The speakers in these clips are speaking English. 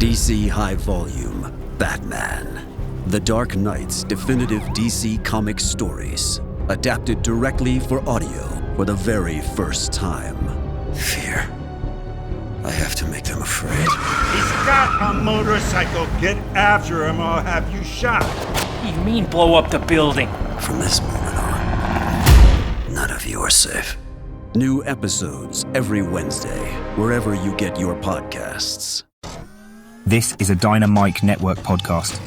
DC High Volume, Batman. The Dark Knight's definitive DC Comics stories, adapted directly for audio for the very first time. Fear. I have to make them afraid. He's got a motorcycle. Get after him or I'll have you shot. What do you mean blow up the building? From this moment on, none of you are safe. New episodes every Wednesday, wherever you get your podcasts. This is a Dynamite Network podcast.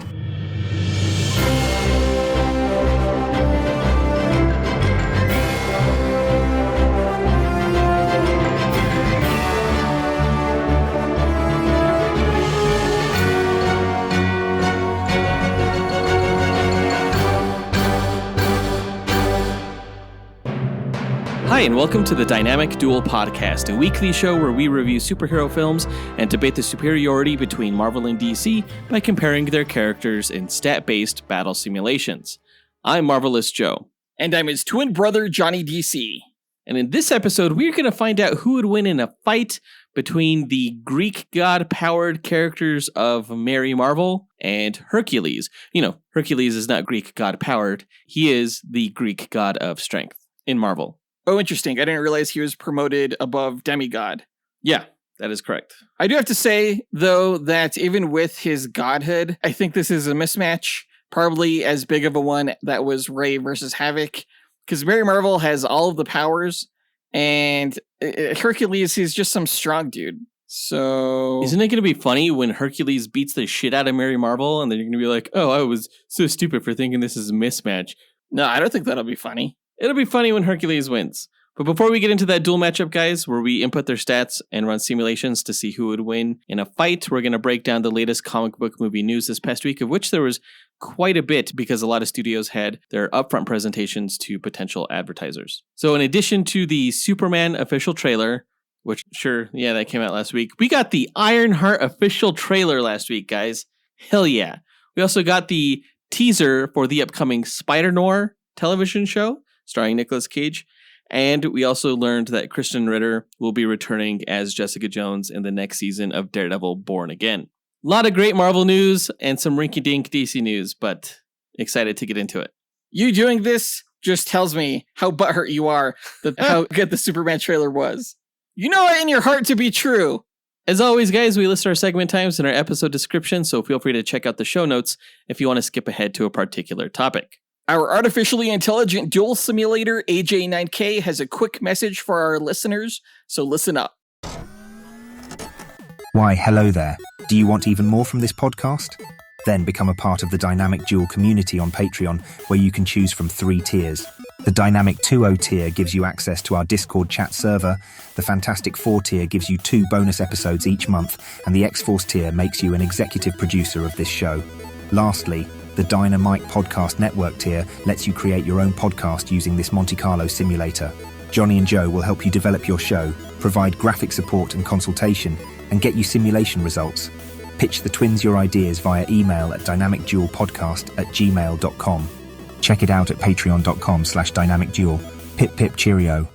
Hi, and welcome to the Dynamic Duel podcast, a weekly show where we review superhero films and debate the superiority between Marvel and DC by comparing their characters in stat-based battle simulations. I'm Marvelous Joe. And I'm his twin brother, Johnny DC. And in this episode, we're going to find out who would win in a fight between the Greek god-powered characters of Mary Marvel and Hercules. You know, Hercules is not Greek god-powered. He is the Greek god of strength in Marvel. Oh, interesting. I didn't realize he was promoted above demigod. Yeah, that is correct. I do have to say, though, that even with his godhood, I think this is a mismatch. Probably as big of a one that was Ray versus Havoc. Because Mary Marvel has all of the powers, and Hercules is just some strong dude. So... Isn't it going to be funny when Hercules beats the shit out of Mary Marvel, and then you're going to be like, oh, I was so stupid for thinking this is a mismatch. No, I don't think that'll be funny. It'll be funny when Hercules wins. But before we get into that duel matchup, guys, where we input their stats and run simulations to see who would win in a fight, we're going to break down the latest comic book movie news this past week, of which there was quite a bit because a lot of studios had their upfront presentations to potential advertisers. So in addition to the Superman official trailer, which that came out last week, we got the Ironheart official trailer last week, guys. Hell yeah. We also got the teaser for the upcoming Spider-Noir television show, starring Nicolas Cage. And we also learned that Kristin Ritter will be returning as Jessica Jones in the next season of Daredevil Born Again. A lot of great Marvel news and some rinky-dink DC news, but excited to get into it. You doing this just tells me how butthurt you are that how good the Superman trailer was. You know it in your heart to be true. As always, guys, we list our segment times in our episode description, so feel free to check out the show notes if you want to skip ahead to a particular topic. Our artificially intelligent duel simulator, AJ9K, has a quick message for our listeners, so listen up. Why, hello there. Do you want even more from this podcast? Then become a part of the Dynamic Duel community on Patreon, where you can choose from 3 tiers. The Dynamic 2.0 tier gives you access to our Discord chat server, the Fantastic 4 tier gives you 2 bonus episodes each month, and the X-Force tier makes you an executive producer of this show. Lastly, the Dynamite Podcast Network tier lets you create your own podcast using this Monte Carlo simulator. Johnny and Joe will help you develop your show, provide graphic support and consultation, and get you simulation results. Pitch the twins your ideas via email at dynamicduelpodcast@gmail.com. Check it out at patreon.com/dynamicduel. Pip pip cheerio.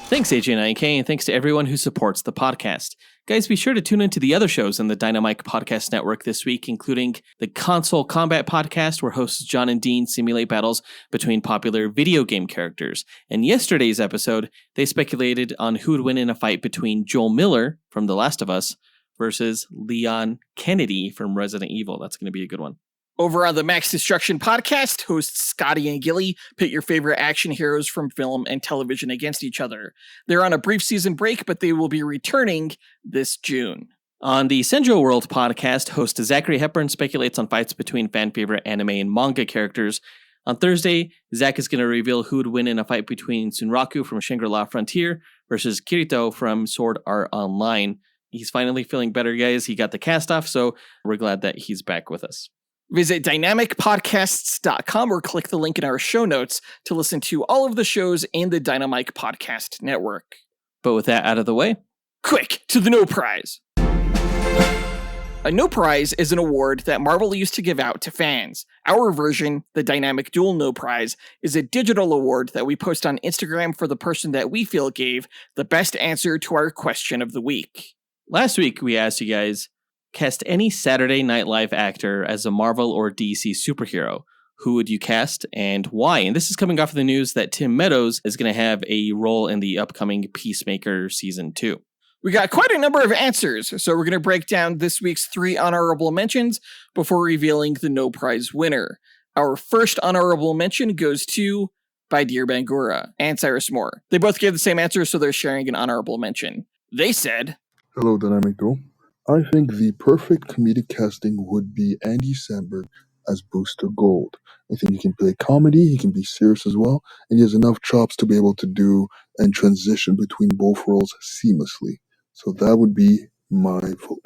Thanks, AJ9K, and thanks to everyone who supports the podcast. Guys, be sure to tune into the other shows on the Dynamite Podcast Network this week, including the Console Combat Podcast, where hosts John and Dean simulate battles between popular video game characters. In yesterday's episode, they speculated on who would win in a fight between Joel Miller from The Last of Us versus Leon Kennedy from Resident Evil. That's going to be a good one. Over on the Max Destruction podcast, hosts Scotty and Gilly pit your favorite action heroes from film and television against each other. They're on a brief season break, but they will be returning this June. On the Senjo World podcast, host Zachary Hepburn speculates on fights between fan favorite anime and manga characters. On Thursday, Zach is going to reveal who would win in a fight between Sunraku from Shangri-La Frontier versus Kirito from Sword Art Online. He's finally feeling better, guys. He got the cast off, so we're glad that he's back with us. Visit dynamicpodcasts.com or click the link in our show notes to listen to all of the shows in the Dynamite Podcast Network. But with that out of the way, quick to the No Prize. A No Prize is an award that Marvel used to give out to fans. Our version, the Dynamic Duel No Prize, is a digital award that we post on Instagram for the person that we feel gave the best answer to our question of the week. Last week, we asked you guys, Cast any Saturday Night Live actor as a Marvel or DC superhero. Who would you cast and why? And this is coming off of the news that Tim Meadows is going to have a role in the upcoming Peacemaker Season 2. We got quite a number of answers, so we're going to break down this week's 3 honorable mentions before revealing the no prize winner. Our first honorable mention goes to Badir Bangura and Cyrus Moore. They both gave the same answer, so they're sharing an honorable mention. They said, Hello, Dynamic Duel. I think the perfect comedic casting would be Andy Samberg as Booster Gold. I think he can play comedy, he can be serious as well, and he has enough chops to be able to do and transition between both roles seamlessly. So that would be my vote.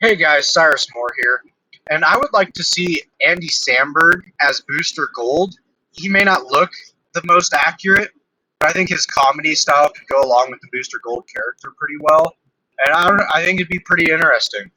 Hey guys, Cyrus Moore here, and I would like to see Andy Samberg as Booster Gold. He may not look the most accurate, but I think his comedy style could go along with the Booster Gold character pretty well, and I think it'd be pretty interesting.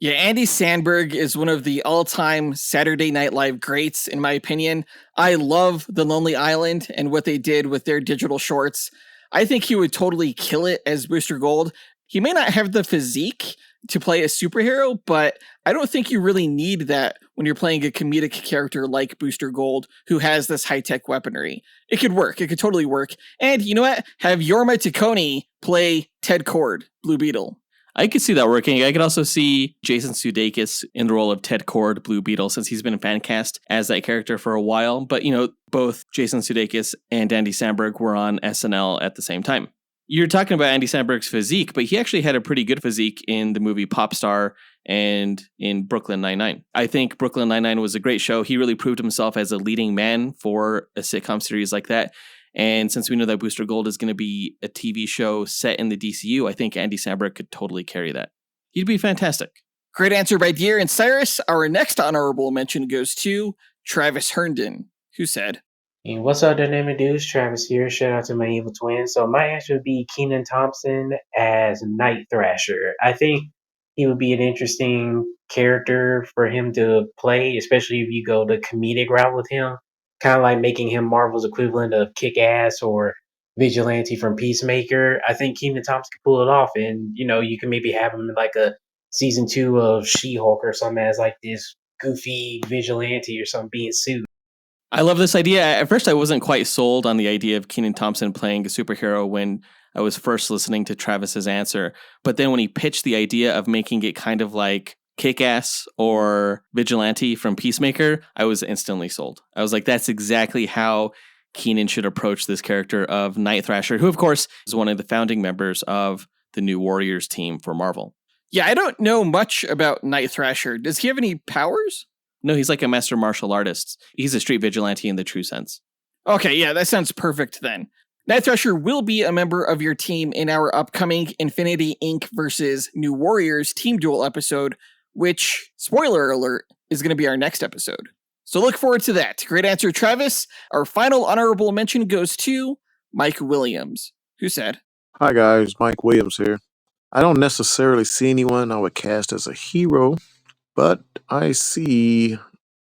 Yeah, Andy Samberg is one of the all-time Saturday Night Live greats, in my opinion. I love The Lonely Island and what they did with their digital shorts. I think he would totally kill it as Booster Gold. He may not have the physique to play a superhero, but I don't think you really need that when you're playing a comedic character like Booster Gold, who has this high-tech weaponry. It could work. It could totally work. And you know what? Have Jorma Taccone play Ted Cord, Blue Beetle. I could see that working. I could also see Jason Sudeikis in the role of Ted Cord, Blue Beetle, since he's been fan cast as that character for a while. But, both Jason Sudeikis and Andy Samberg were on SNL at the same time. You're talking about Andy Samberg's physique, but he actually had a pretty good physique in the movie Popstar and in Brooklyn Nine-Nine. I think Brooklyn Nine-Nine was a great show. He really proved himself as a leading man for a sitcom series like that. And since we know that Booster Gold is going to be a TV show set in the DCU, I think Andy Samberg could totally carry that. He'd be fantastic. Great answer by Deer and Cyrus. Our next honorable mention goes to Travis Herndon, who said, And what's up, Dynamic Dudes? Travis here. Shout out to my evil twin. So my answer would be Kenan Thompson as Night Thrasher. I think he would be an interesting character for him to play, especially if you go the comedic route with him. Kind of like making him Marvel's equivalent of Kick-Ass or Vigilante from Peacemaker. I think Kenan Thompson can pull it off, and you can maybe have him in like a season 2 of She-Hulk or something as like this goofy vigilante or something being sued. I love this idea. At first, I wasn't quite sold on the idea of Kenan Thompson playing a superhero when I was first listening to Travis's answer. But then when he pitched the idea of making it kind of like Kick-Ass or Vigilante from Peacemaker, I was instantly sold. I was like, that's exactly how Kenan should approach this character of Night Thrasher, who, of course, is one of the founding members of the New Warriors team for Marvel. Yeah, I don't know much about Night Thrasher. Does he have any powers? No, he's like a master martial artist. He's a street vigilante in the true sense. Okay, yeah, that sounds perfect then. Night Thrasher will be a member of your team in our upcoming Infinity Inc. versus New Warriors team duel episode, which, spoiler alert, is going to be our next episode. So look forward to that. Great answer, Travis. Our final honorable mention goes to Mike Williams, who said, Hi guys, Mike Williams here. I don't necessarily see anyone I would cast as a hero, but I see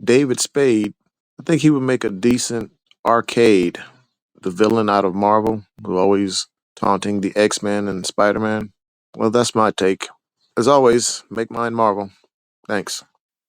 David Spade. I think he would make a decent Arcade, the villain out of Marvel, who always taunting the X-Men and Spider-Man. Well, that's my take. As always, make mine Marvel. Thanks.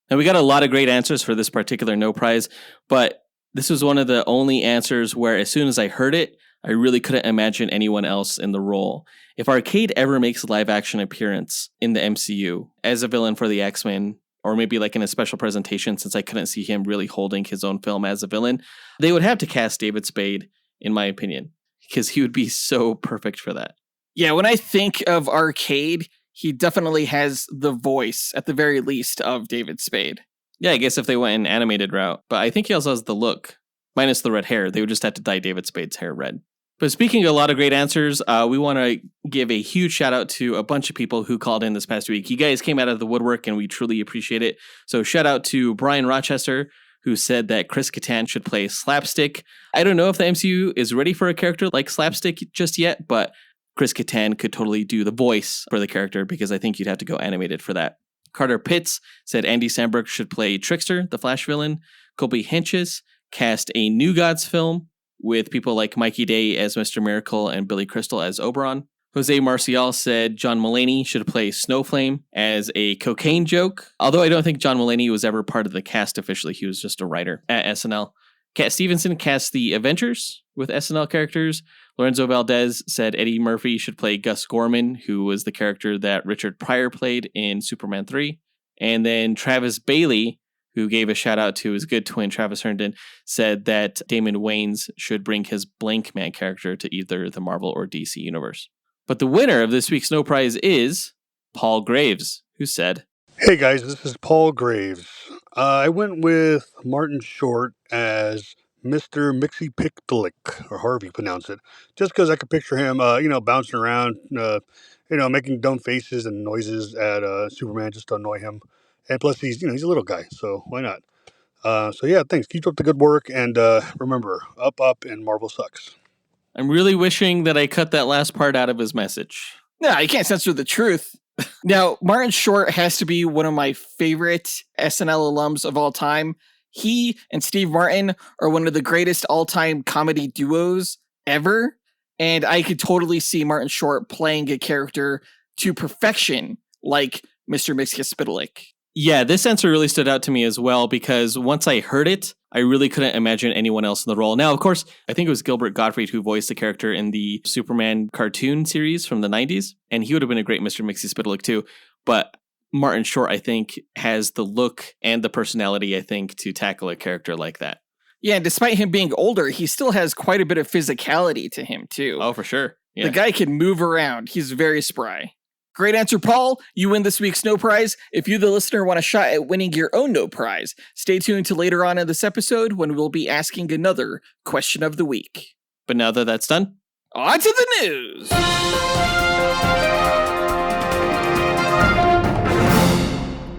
And we got a lot of great answers for this particular no prize, but this was one of the only answers where as soon as I heard it, I really couldn't imagine anyone else in the role. If Arcade ever makes a live action appearance in the MCU as a villain for the X-Men, or maybe like in a special presentation, since I couldn't see him really holding his own film as a villain, they would have to cast David Spade, in my opinion, because he would be so perfect for that. Yeah, when I think of Arcade, he definitely has the voice, at the very least, of David Spade. Yeah, I guess if they went an animated route. But I think he also has the look, minus the red hair. They would just have to dye David Spade's hair red. But speaking of a lot of great answers, we want to give a huge shout out to a bunch of people who called in this past week. You guys came out of the woodwork, and we truly appreciate it. So shout out to Brian Rochester, who said that Chris Kattan should play Slapstick. I don't know if the MCU is ready for a character like Slapstick just yet, but Chris Kattan could totally do the voice for the character because I think you'd have to go animated for that. Carter Pitts said Andy Samberg should play Trickster, the Flash villain. Colby Hinches cast a New Gods film with people like Mikey Day as Mr. Miracle and Billy Crystal as Oberon. Jose Marcial said John Mulaney should play Snowflame as a cocaine joke. Although I don't think John Mulaney was ever part of the cast officially. He was just a writer at SNL. Cat Stevenson cast the Avengers with SNL characters. Lorenzo Valdez said Eddie Murphy should play Gus Gorman, who was the character that Richard Pryor played in Superman 3. And then Travis Bailey, who gave a shout out to his good twin Travis Herndon, said that Damon Wayans should bring his Blank Man character to either the Marvel or DC universe. But the winner of this week's No Prize is Paul Graves, who said, "Hey guys, this is Paul Graves. I went with Martin Short as Mr. Mixie Pictlick, or however you pronounce it, just because I could picture him, bouncing around, making dumb faces and noises at Superman just to annoy him. And plus, he's a little guy, so why not? Thanks. Keep up the good work, and remember, up, and Marvel sucks." I'm really wishing that I cut that last part out of his message. No, you can't censor the truth. Now, Martin Short has to be one of my favorite SNL alums of all time. He and Steve Martin are one of the greatest all-time comedy duos ever. And I could totally see Martin Short playing a character to perfection, like Mr. Mixie-Spitalik. Yeah, this answer really stood out to me as well, because once I heard it, I really couldn't imagine anyone else in the role. Now, of course, I think it was Gilbert Gottfried who voiced the character in the Superman cartoon series from the 90s, and he would have been a great Mr. Mixie-Spitalik too. But Martin Short, I think, has the look and the personality, I think, to tackle a character like that. Yeah, and despite him being older, he still has quite a bit of physicality to him, too. Oh, for sure. Yeah. The guy can move around. He's very spry. Great answer, Paul. You win this week's No Prize. If you, the listener, want a shot at winning your own No Prize, stay tuned to later on in this episode when we'll be asking another question of the week. But now that that's done, on to the news!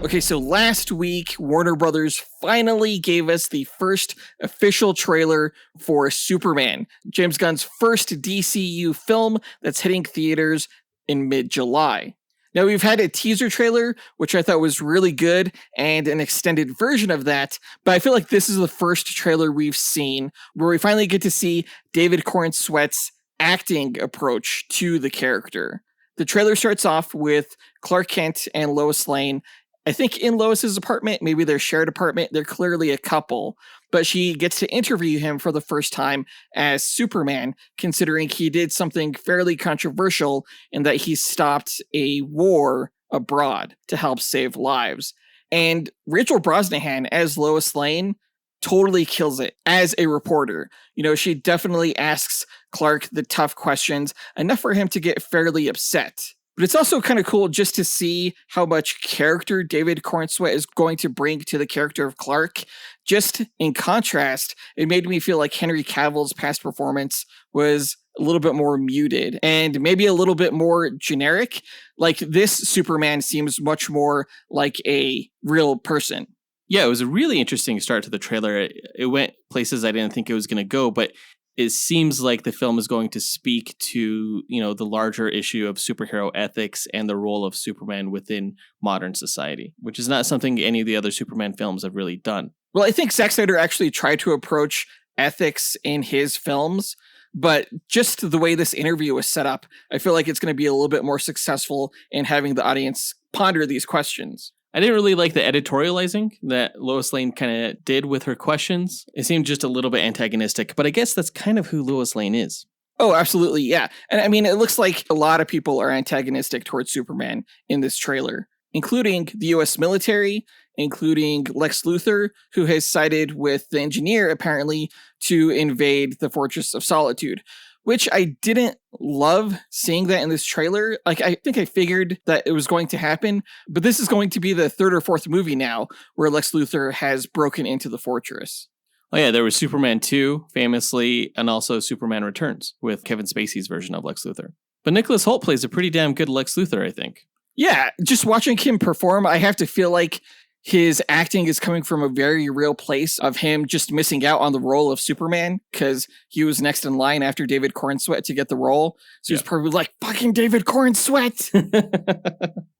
Okay, so last week, Warner Brothers finally gave us the first official trailer for Superman, James Gunn's first DCU film that's hitting theaters in mid-July. Now, we've had a teaser trailer, which I thought was really good, and an extended version of that, but I feel like this is the first trailer we've seen where we finally get to see David Corenswet's acting approach to the character. The trailer starts off with Clark Kent and Lois Lane, I think in Lois's apartment, maybe their shared apartment. They're clearly a couple, but she gets to interview him for the first time as Superman, considering he did something fairly controversial in that he stopped a war abroad to help save lives. And Rachel Brosnahan as Lois Lane totally kills it as a reporter. You know, she definitely asks Clark the tough questions, enough for him to get fairly upset. But it's also kind of cool just to see how much character David Corenswet is going to bring to the character of Clark. Just in contrast, it made me feel like Henry Cavill's past performance was a little bit more muted and maybe a little bit more generic. Like this Superman seems much more like a real person. Yeah, it was a really interesting start to the trailer. It went places I didn't think it was going to go, but it seems like the film is going to speak to, the larger issue of superhero ethics and the role of Superman within modern society, which is not something any of the other Superman films have really done. Well, I think Zack Snyder actually tried to approach ethics in his films, but just the way this interview was set up, I feel like it's going to be a little bit more successful in having the audience ponder these questions. I didn't really like the editorializing that Lois Lane kind of did with her questions. It seemed just a little bit antagonistic, but I guess that's kind of who Lois Lane is. Oh, absolutely, yeah. And I mean, it looks like a lot of people are antagonistic towards Superman in this trailer, including the U.S. military, including Lex Luthor, who has sided with the Engineer, apparently, to invade the Fortress of Solitude, which I didn't love seeing that in this trailer. Like, I think I figured that it was going to happen, but this is going to be the third or fourth movie now where Lex Luthor has broken into the fortress. Oh yeah, there was Superman 2, famously, and also Superman Returns with Kevin Spacey's version of Lex Luthor. But Nicholas Hoult plays a pretty damn good Lex Luthor, I think. Yeah, just watching him perform, I have to feel like his acting is coming from a very real place of him just missing out on the role of Superman because he was next in line after David Corenswet to get the role. So he's probably like, fucking David Corenswet.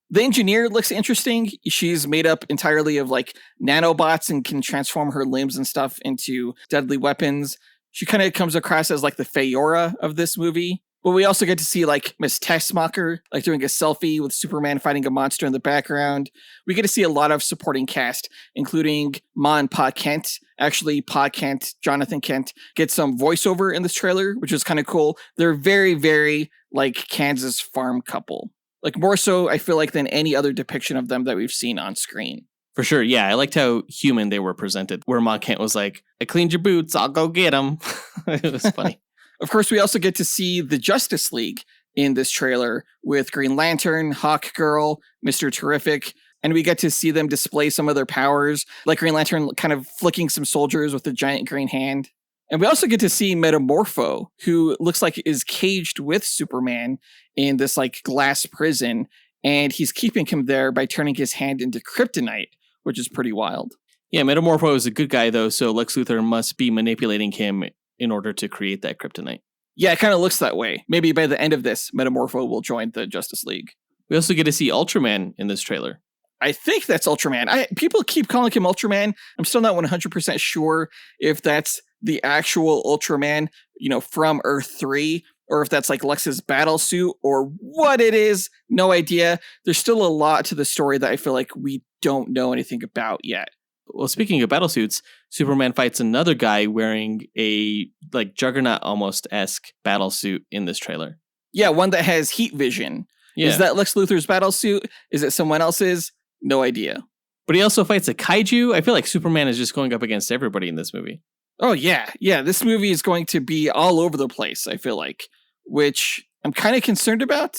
The Engineer looks interesting. She's made up entirely of like nanobots and can transform her limbs and stuff into deadly weapons. She kind of comes across as like the Feyora of this movie. But we also get to see like Miss Tessmacher like doing a selfie with Superman fighting a monster in the background. We get to see a lot of supporting cast, including Ma and Pa Kent. Actually, Pa Kent, Jonathan Kent, gets some voiceover in this trailer, which is kind of cool. They're very, very like Kansas farm couple. Like more so, I feel like, than any other depiction of them that we've seen on screen. For sure, yeah. I liked how human they were presented, where Ma Kent was like, I cleaned your boots, I'll go get them. It was funny. Of course, we also get to see the Justice League in this trailer with Green Lantern, Hawkgirl, Mr. Terrific, and we get to see them display some of their powers, like Green Lantern kind of flicking some soldiers with a giant green hand. And we also get to see Metamorpho, who looks like is caged with Superman in this like glass prison, and he's keeping him there by turning his hand into kryptonite, which is pretty wild. Yeah, Metamorpho is a good guy, though, so Lex Luthor must be manipulating him in order to create that kryptonite. Yeah, it kind of looks that way. Maybe by the end of this, Metamorpho will join the Justice League. We also get to see Ultraman in this trailer. I think that's Ultraman. People keep calling him Ultraman. I'm still not 100% sure if that's the actual Ultraman, from Earth 3, or if that's like Lex's battle suit, or what it is. No idea. There's still a lot to the story that I feel like we don't know anything about yet. Well, speaking of battle suits, Superman fights another guy wearing a like Juggernaut almost-esque battle suit in this trailer. Yeah, one that has heat vision. Yeah. Is that Lex Luthor's battle suit? Is it someone else's? No idea. But he also fights a kaiju. I feel like Superman is just going up against everybody in this movie. Oh, yeah. Yeah, this movie is going to be all over the place, I feel like, which I'm kind of concerned about,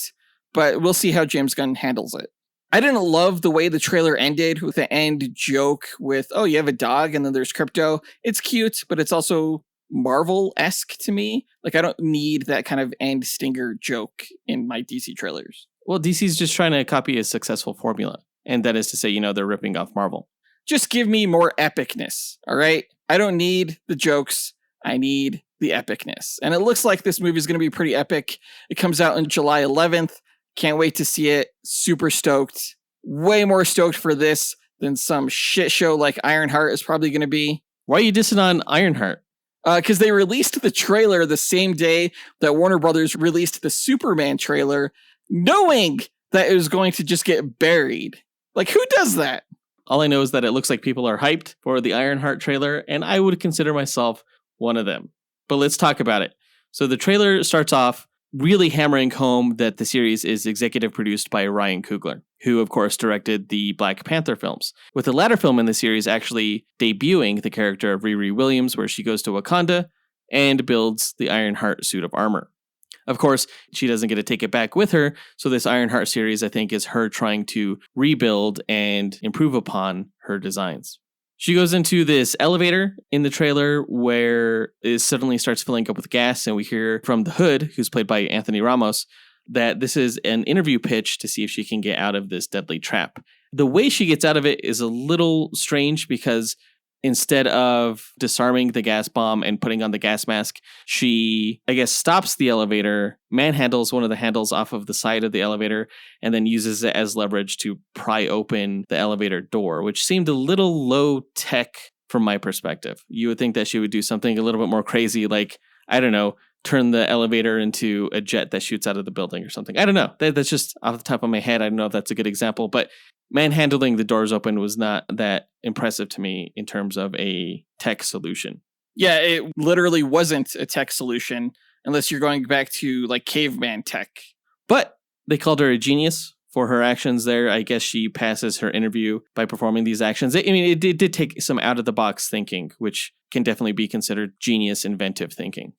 but we'll see how James Gunn handles it. I didn't love the way the trailer ended with the end joke with, oh, you have a dog and then there's Crypto. It's cute, but it's also Marvel-esque to me. Like, I don't need that kind of end stinger joke in my DC trailers. Well, DC's just trying to copy a successful formula. And that is to say, they're ripping off Marvel. Just give me more epicness, all right? I don't need the jokes. I need the epicness. And it looks like this movie is going to be pretty epic. It comes out on July 11th. Can't wait to see it. Super stoked. Way more stoked for this than some shit show like Ironheart is probably going to be. Why are you dissing on Ironheart? Because they released the trailer the same day that Warner Brothers released the Superman trailer, knowing that it was going to just get buried. Like, who does that? All I know is that it looks like people are hyped for the Ironheart trailer, and I would consider myself one of them. But let's talk about it. So the trailer starts off really hammering home that the series is executive produced by Ryan Coogler, who, of course, directed the Black Panther films, with the latter film in the series actually debuting the character of Riri Williams, where she goes to Wakanda and builds the Ironheart suit of armor. Of course, she doesn't get to take it back with her, so this Ironheart series, I think, is her trying to rebuild and improve upon her designs. She goes into this elevator in the trailer where it suddenly starts filling up with gas, and we hear from the Hood, who's played by Anthony Ramos, that this is an interview pitch to see if she can get out of this deadly trap. The way she gets out of it is a little strange because instead of disarming the gas bomb and putting on the gas mask, she, I guess, stops the elevator, manhandles one of the handles off of the side of the elevator, and then uses it as leverage to pry open the elevator door, which seemed a little low tech from my perspective. You would think that she would do something a little bit more crazy, like, I don't know, turn the elevator into a jet that shoots out of the building or something. I don't know. That's just off the top of my head. I don't know if that's a good example, but manhandling the doors open was not that impressive to me in terms of a tech solution. Yeah, it literally wasn't a tech solution unless you're going back to like caveman tech. But they called her a genius for her actions there. I guess she passes her interview by performing these actions. I mean, it did take some out of the box thinking, which can definitely be considered genius, inventive thinking.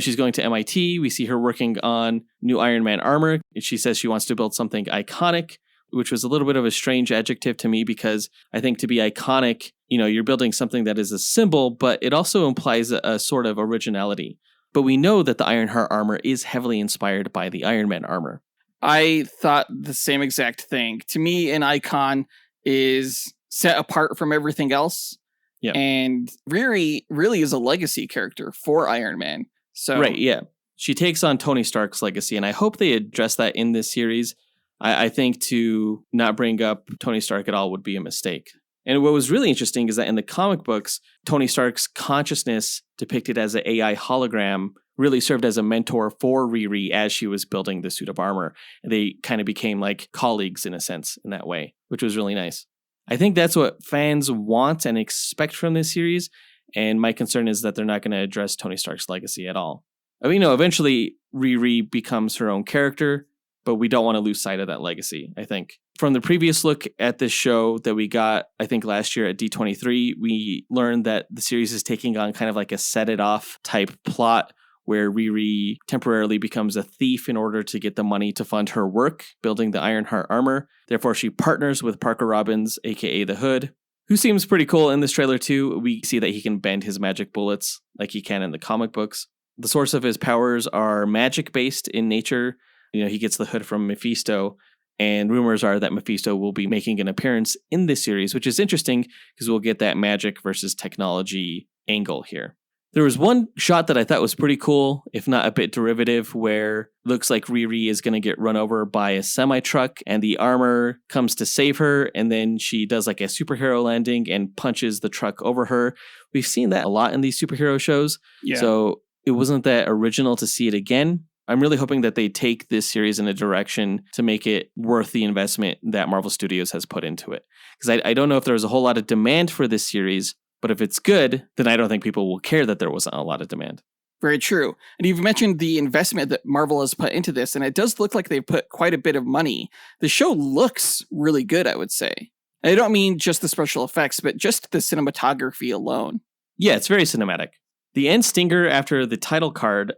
She's going to MIT. We see her working on new Iron Man armor. She says she wants to build something iconic, which was a little bit of a strange adjective to me because I think to be iconic, you're building something that is a symbol, but it also implies a sort of originality. But we know that the Ironheart armor is heavily inspired by the Iron Man armor. I thought the same exact thing. To me, an icon is set apart from everything else. Yeah. And Riri really is a legacy character for Iron Man. So right, yeah. She takes on Tony Stark's legacy, and I hope they address that in this series. I think to not bring up Tony Stark at all would be a mistake. And what was really interesting is that in the comic books, Tony Stark's consciousness depicted as an AI hologram really served as a mentor for Riri as she was building the suit of armor. And they kind of became like colleagues in a sense in that way, which was really nice. I think that's what fans want and expect from this series. And my concern is that they're not going to address Tony Stark's legacy at all. I mean, eventually Riri becomes her own character, but we don't want to lose sight of that legacy, I think. From the previous look at this show that we got, I think last year at D23, we learned that the series is taking on kind of like a set it off type plot where Riri temporarily becomes a thief in order to get the money to fund her work, building the Ironheart armor. Therefore, she partners with Parker Robbins, aka the Hood, who seems pretty cool in this trailer too. We see that he can bend his magic bullets like he can in the comic books. The source of his powers are magic-based in nature. He gets the hood from Mephisto, and rumors are that Mephisto will be making an appearance in this series, which is interesting because we'll get that magic versus technology angle here. There was one shot that I thought was pretty cool, if not a bit derivative, where it looks like Riri is going to get run over by a semi-truck and the armor comes to save her, and then she does like a superhero landing and punches the truck over her. We've seen that a lot in these superhero shows, so it wasn't that original to see it again. I'm really hoping that they take this series in a direction to make it worth the investment that Marvel Studios has put into it. Because I don't know if there's a whole lot of demand for this series, but if it's good, then I don't think people will care that there wasn't a lot of demand. Very true. And you've mentioned the investment that Marvel has put into this, and it does look like they've put quite a bit of money. The show looks really good, I would say. And I don't mean just the special effects, but just the cinematography alone. Yeah, it's very cinematic. The end stinger after the title card,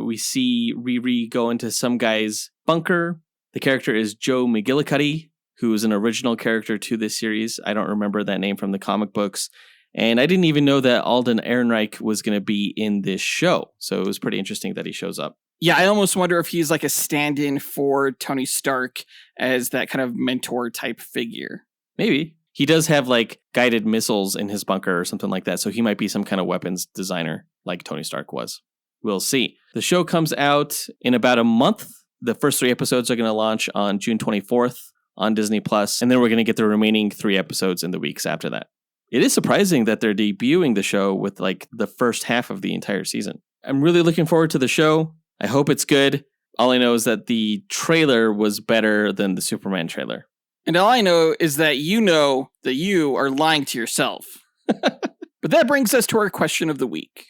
we see Riri go into some guy's bunker. The character is Joe McGillicuddy, who is an original character to this series. I don't remember that name from the comic books. And I didn't even know that Alden Ehrenreich was going to be in this show. So it was pretty interesting that he shows up. Yeah, I almost wonder if he's like a stand-in for Tony Stark as that kind of mentor type figure. Maybe. He does have like guided missiles in his bunker or something like that. So he might be some kind of weapons designer like Tony Stark was. We'll see. The show comes out in about a month. The first 3 episodes are going to launch on June 24th on Disney+. And then we're going to get the remaining 3 episodes in the weeks after that. It is surprising that they're debuting the show with like the first half of the entire season. I'm really looking forward to the show. I hope it's good. All I know is that the trailer was better than the Superman trailer. And all I know is that you are lying to yourself. But that brings us to our question of the week.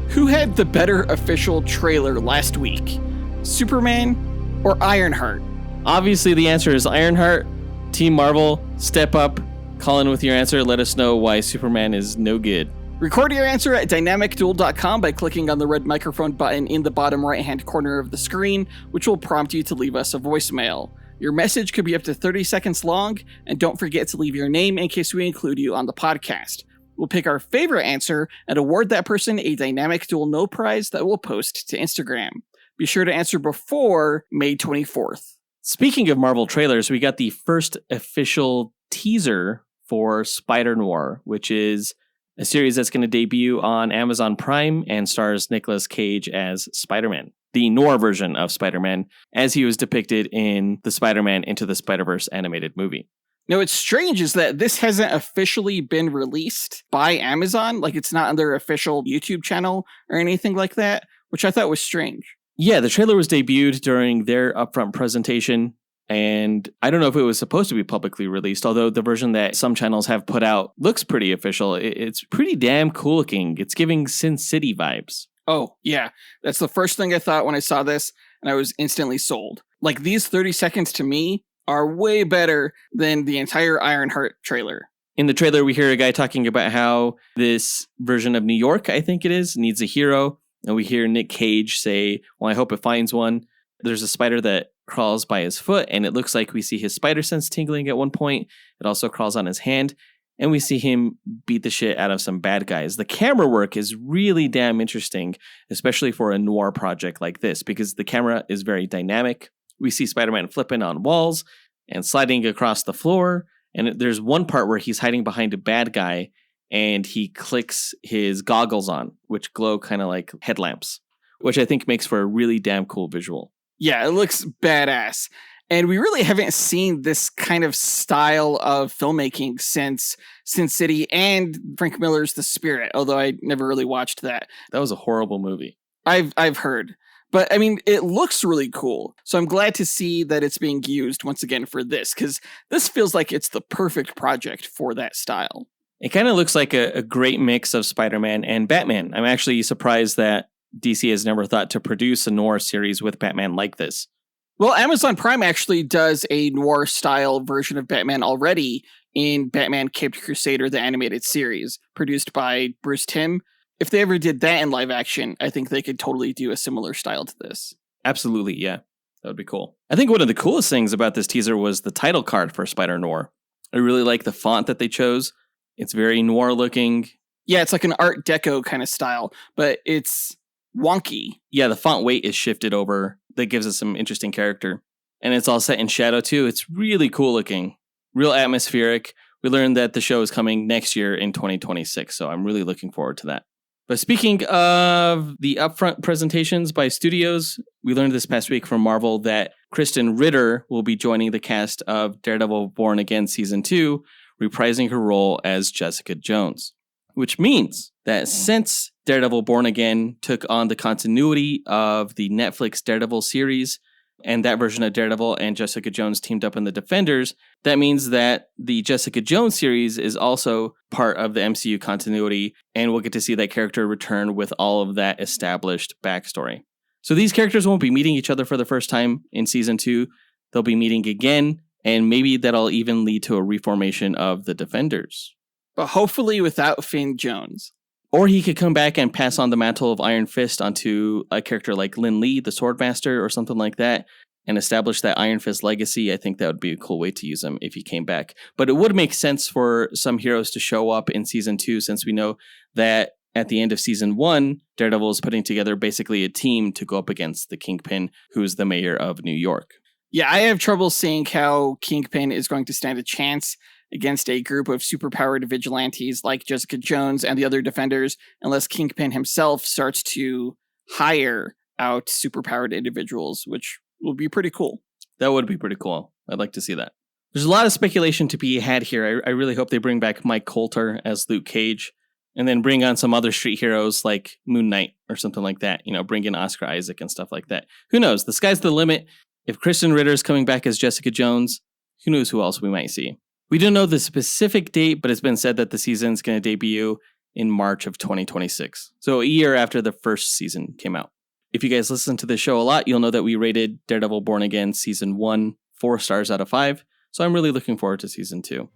Who had the better official trailer last week? Superman or Ironheart? Obviously, the answer is Ironheart. Team Marvel, step up. Call in with your answer. Let us know why Superman is no good. Record your answer at dynamicduel.com by clicking on the red microphone button in the bottom right-hand corner of the screen, which will prompt you to leave us a voicemail. Your message could be up to 30 seconds long, and don't forget to leave your name in case we include you on the podcast. We'll pick our favorite answer and award that person a Dynamic Duel No prize that we'll post to Instagram. Be sure to answer before May 24th. Speaking of Marvel trailers, we got the first official teaser for Spider-Noir, which is a series that's going to debut on Amazon Prime and stars Nicolas Cage as Spider-Man, the Noir version of Spider-Man, as he was depicted in the Spider-Man Into the Spider-Verse animated movie. Now, what's strange is that this hasn't officially been released by Amazon, like it's not on their official YouTube channel or anything like that, which I thought was strange. Yeah, the trailer was debuted during their upfront presentation, and I don't know if it was supposed to be publicly released, although the version that some channels have put out looks pretty official. It's pretty damn cool looking. It's giving Sin City vibes. Oh, yeah. That's the first thing I thought when I saw this, and I was instantly sold. Like, these 30 seconds to me are way better than the entire Ironheart trailer. In the trailer, we hear a guy talking about how this version of New York, I think it is, needs a hero. And we hear Nick Cage say, well, I hope it finds one. There's a spider that crawls by his foot, and it looks like we see his spider sense tingling at one point. It also crawls on his hand, and we see him beat the shit out of some bad guys. The camera work is really damn interesting, especially for a noir project like this, because the camera is very dynamic. We see Spider-Man flipping on walls and sliding across the floor, and there's one part where he's hiding behind a bad guy, and he clicks his goggles on, which glow kind of like headlamps, which I think makes for a really damn cool visual. Yeah, it looks badass. And we really haven't seen this kind of style of filmmaking since Sin City and Frank Miller's The Spirit, although I never really watched that. That was a horrible movie. I've heard. But I mean, it looks really cool. So I'm glad to see that it's being used once again for this, because this feels like it's the perfect project for that style. It kind of looks like a great mix of Spider-Man and Batman. I'm actually surprised that DC has never thought to produce a noir series with Batman like this. Well, Amazon Prime actually does a noir-style version of Batman already in Batman Caped Crusader, the animated series, produced by Bruce Timm. If they ever did that in live action, I think they could totally do a similar style to this. Absolutely, yeah. That would be cool. I think one of the coolest things about this teaser was the title card for Spider-Noir. I really like the font that they chose. It's very noir looking. Yeah, it's like an Art Deco kind of style, but it's wonky. Yeah, the font weight is shifted over. That gives us some interesting character. And it's all set in shadow too. It's really cool looking. Real atmospheric. We learned that the show is coming next year in 2026, so I'm really looking forward to that. But speaking of the upfront presentations by studios, we learned this past week from Marvel that Kristin Ritter will be joining the cast of Daredevil Born Again Season 2, reprising her role as Jessica Jones. Which means that since Daredevil Born Again took on the continuity of the Netflix Daredevil series, and that version of Daredevil and Jessica Jones teamed up in the Defenders, that means that the Jessica Jones series is also part of the MCU continuity, and we'll get to see that character return with all of that established backstory. So these characters won't be meeting each other for the first time in Season 2. They'll be meeting again, and maybe that'll even lead to a reformation of the Defenders. But hopefully without Finn Jones. Or he could come back and pass on the mantle of Iron Fist onto a character like Lin Lee, the Swordmaster, or something like that, and establish that Iron Fist legacy. I think that would be a cool way to use him if he came back. But it would make sense for some heroes to show up in Season 2, since we know that at the end of Season 1, Daredevil is putting together basically a team to go up against the Kingpin, who's the mayor of New York. Yeah, I have trouble seeing how Kingpin is going to stand a chance against a group of superpowered vigilantes like Jessica Jones and the other Defenders, unless Kingpin himself starts to hire out superpowered individuals, which will be pretty cool. That would be pretty cool. I'd like to see that. There's a lot of speculation to be had here. I really hope they bring back Mike Coulter as Luke Cage, and then bring on some other street heroes like Moon Knight or something like that. You know, bring in Oscar Isaac and stuff like that. Who knows? The sky's the limit. If Kristin Ritter is coming back as Jessica Jones, who knows who else we might see. We don't know the specific date, but it's been said that the season's going to debut in March of 2026. So a year after the first season came out. If you guys listen to the show a lot, you'll know that we rated Daredevil Born Again Season 1 4 stars out of 5. So I'm really looking forward to Season 2.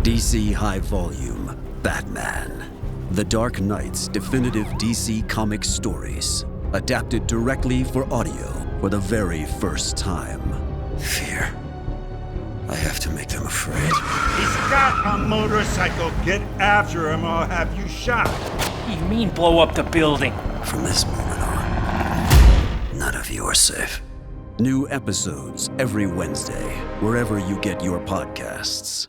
DC High Volume, Batman. The Dark Knight's definitive DC Comics stories. Adapted directly for audio for the very first time. Fear. I have to make them afraid. He's got a motorcycle. Get after him or I'll have you shot. What do you mean blow up the building? From this moment on, none of you are safe. New episodes every Wednesday, wherever you get your podcasts.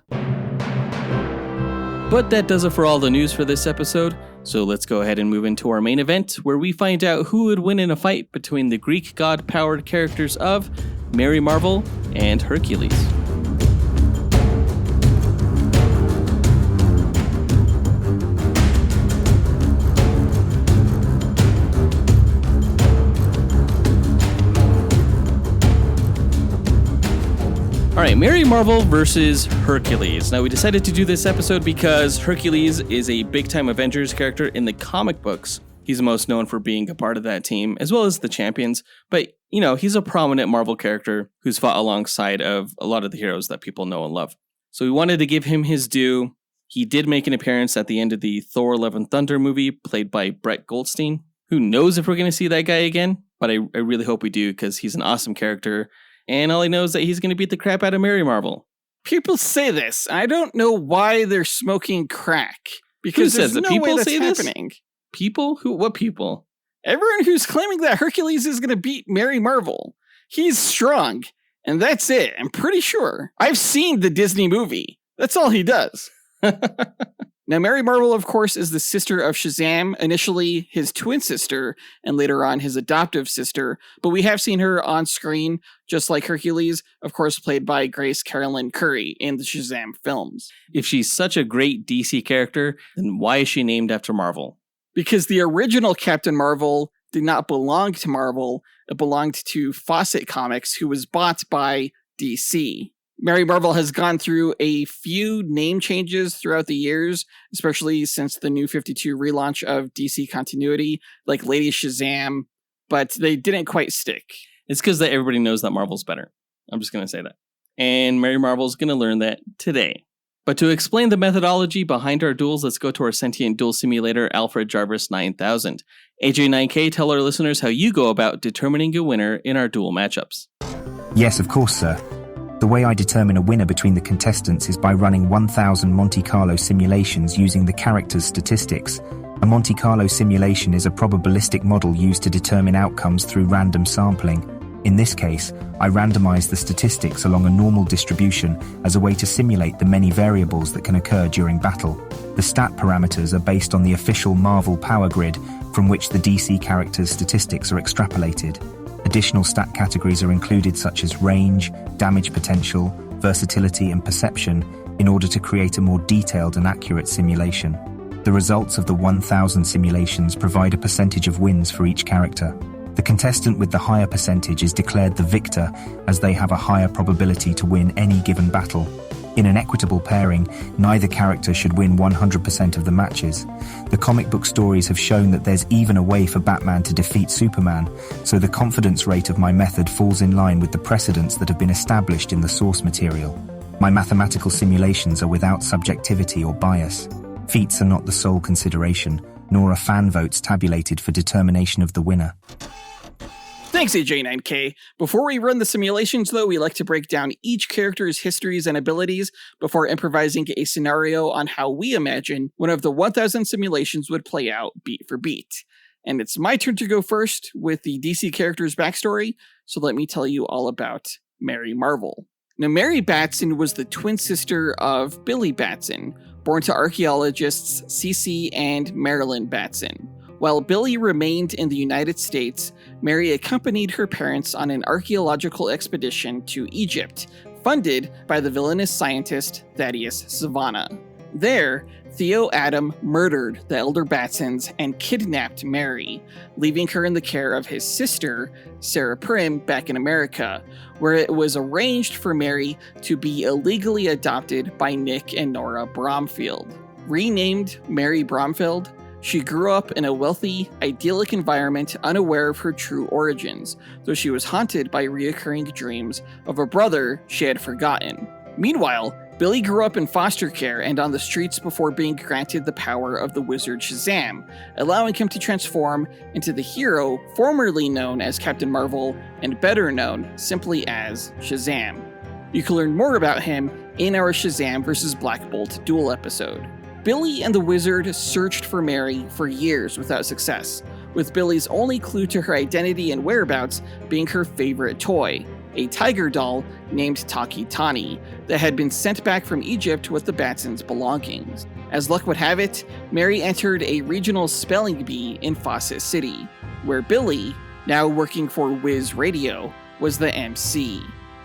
But that does it for all the news for this episode. So let's go ahead and move into our main event, where we find out who would win in a fight between the Greek god-powered characters of Mary Marvel and Hercules. All right, Mary Marvel versus Hercules. Now, we decided to do this episode because Hercules is a big-time Avengers character in the comic books. He's most known for being a part of that team, as well as the Champions. But, you know, he's a prominent Marvel character who's fought alongside of a lot of the heroes that people know and love. So we wanted to give him his due. He did make an appearance at the end of the Thor Love and Thunder movie, played by Brett Goldstein. Who knows if we're going to see that guy again? But I really hope we do, because he's an awesome character. And all I know is that he's going to beat the crap out of Mary Marvel. People say this. I don't know why they're smoking crack. Because Who says there's that? no People way that's say this? happening. People? Who? What people? Everyone who's claiming that Hercules is going to beat Mary Marvel. He's strong. And that's it. I'm pretty sure. I've seen the Disney movie. That's all he does. Now, Mary Marvel, of course, is the sister of Shazam, initially his twin sister, and later on his adoptive sister, but we have seen her on screen, just like Hercules, of course, played by Grace Carolyn Curry in the Shazam films. If she's such a great DC character, then why is she named after Marvel? Because the original Captain Marvel did not belong to Marvel, it belonged to Fawcett Comics, who was bought by DC. Mary Marvel has gone through a few name changes throughout the years, especially since the New 52 relaunch of DC continuity, like Lady Shazam, but they didn't quite stick. It's because that everybody knows that Marvel's better. I'm just going to say that. And Mary Marvel's going to learn that today. But to explain the methodology behind our duels, let's go to our sentient duel simulator, Alfred Jarvis 9000. AJ9K, tell our listeners how you go about determining a winner in our duel matchups. Yes, of course, sir. The way I determine a winner between the contestants is by running 1,000 Monte Carlo simulations using the character's statistics. A Monte Carlo simulation is a probabilistic model used to determine outcomes through random sampling. In this case, I randomize the statistics along a normal distribution as a way to simulate the many variables that can occur during battle. The stat parameters are based on the official Marvel power grid from which the DC character's statistics are extrapolated. Additional stat categories are included such as range, damage potential, versatility, and perception in order to create a more detailed and accurate simulation. The results of the 1,000 simulations provide a percentage of wins for each character. The contestant with the higher percentage is declared the victor, as they have a higher probability to win any given battle. In an equitable pairing, neither character should win 100% of the matches. The comic book stories have shown that there's even a way for Batman to defeat Superman, so the confidence rate of my method falls in line with the precedents that have been established in the source material. My mathematical simulations are without subjectivity or bias. Feats are not the sole consideration, nor are fan votes tabulated for determination of the winner. Thanks, AJ9K. Before we run the simulations, though, we like to break down each character's histories and abilities before improvising a scenario on how we imagine one of the 1,000 simulations would play out beat for beat. And it's my turn to go first with the DC character's backstory, so let me tell you all about Mary Marvel. Now, Mary Batson was the twin sister of Billy Batson, born to archaeologists Cece and Marilyn Batson. While Billy remained in the United States, Mary accompanied her parents on an archaeological expedition to Egypt, funded by the villainous scientist Thaddeus Savannah. There, Theo Adam murdered the elder Batsons and kidnapped Mary, leaving her in the care of his sister, Sarah Prim, back in America, where it was arranged for Mary to be illegally adopted by Nick and Nora Bromfield. Renamed Mary Bromfield, she grew up in a wealthy, idyllic environment unaware of her true origins, though she was haunted by reoccurring dreams of a brother she had forgotten. Meanwhile, Billy grew up in foster care and on the streets before being granted the power of the wizard Shazam, allowing him to transform into the hero formerly known as Captain Marvel and better known simply as Shazam. You can learn more about him in our Shazam vs. Black Bolt duel episode. Billy and the wizard searched for Mary for years without success, with Billy's only clue to her identity and whereabouts being her favorite toy, a tiger doll named Taki Tani that had been sent back from Egypt with the Batsons' belongings. As luck would have it, Mary entered a regional spelling bee in Fawcett City, where Billy, now working for Wiz Radio, was the MC.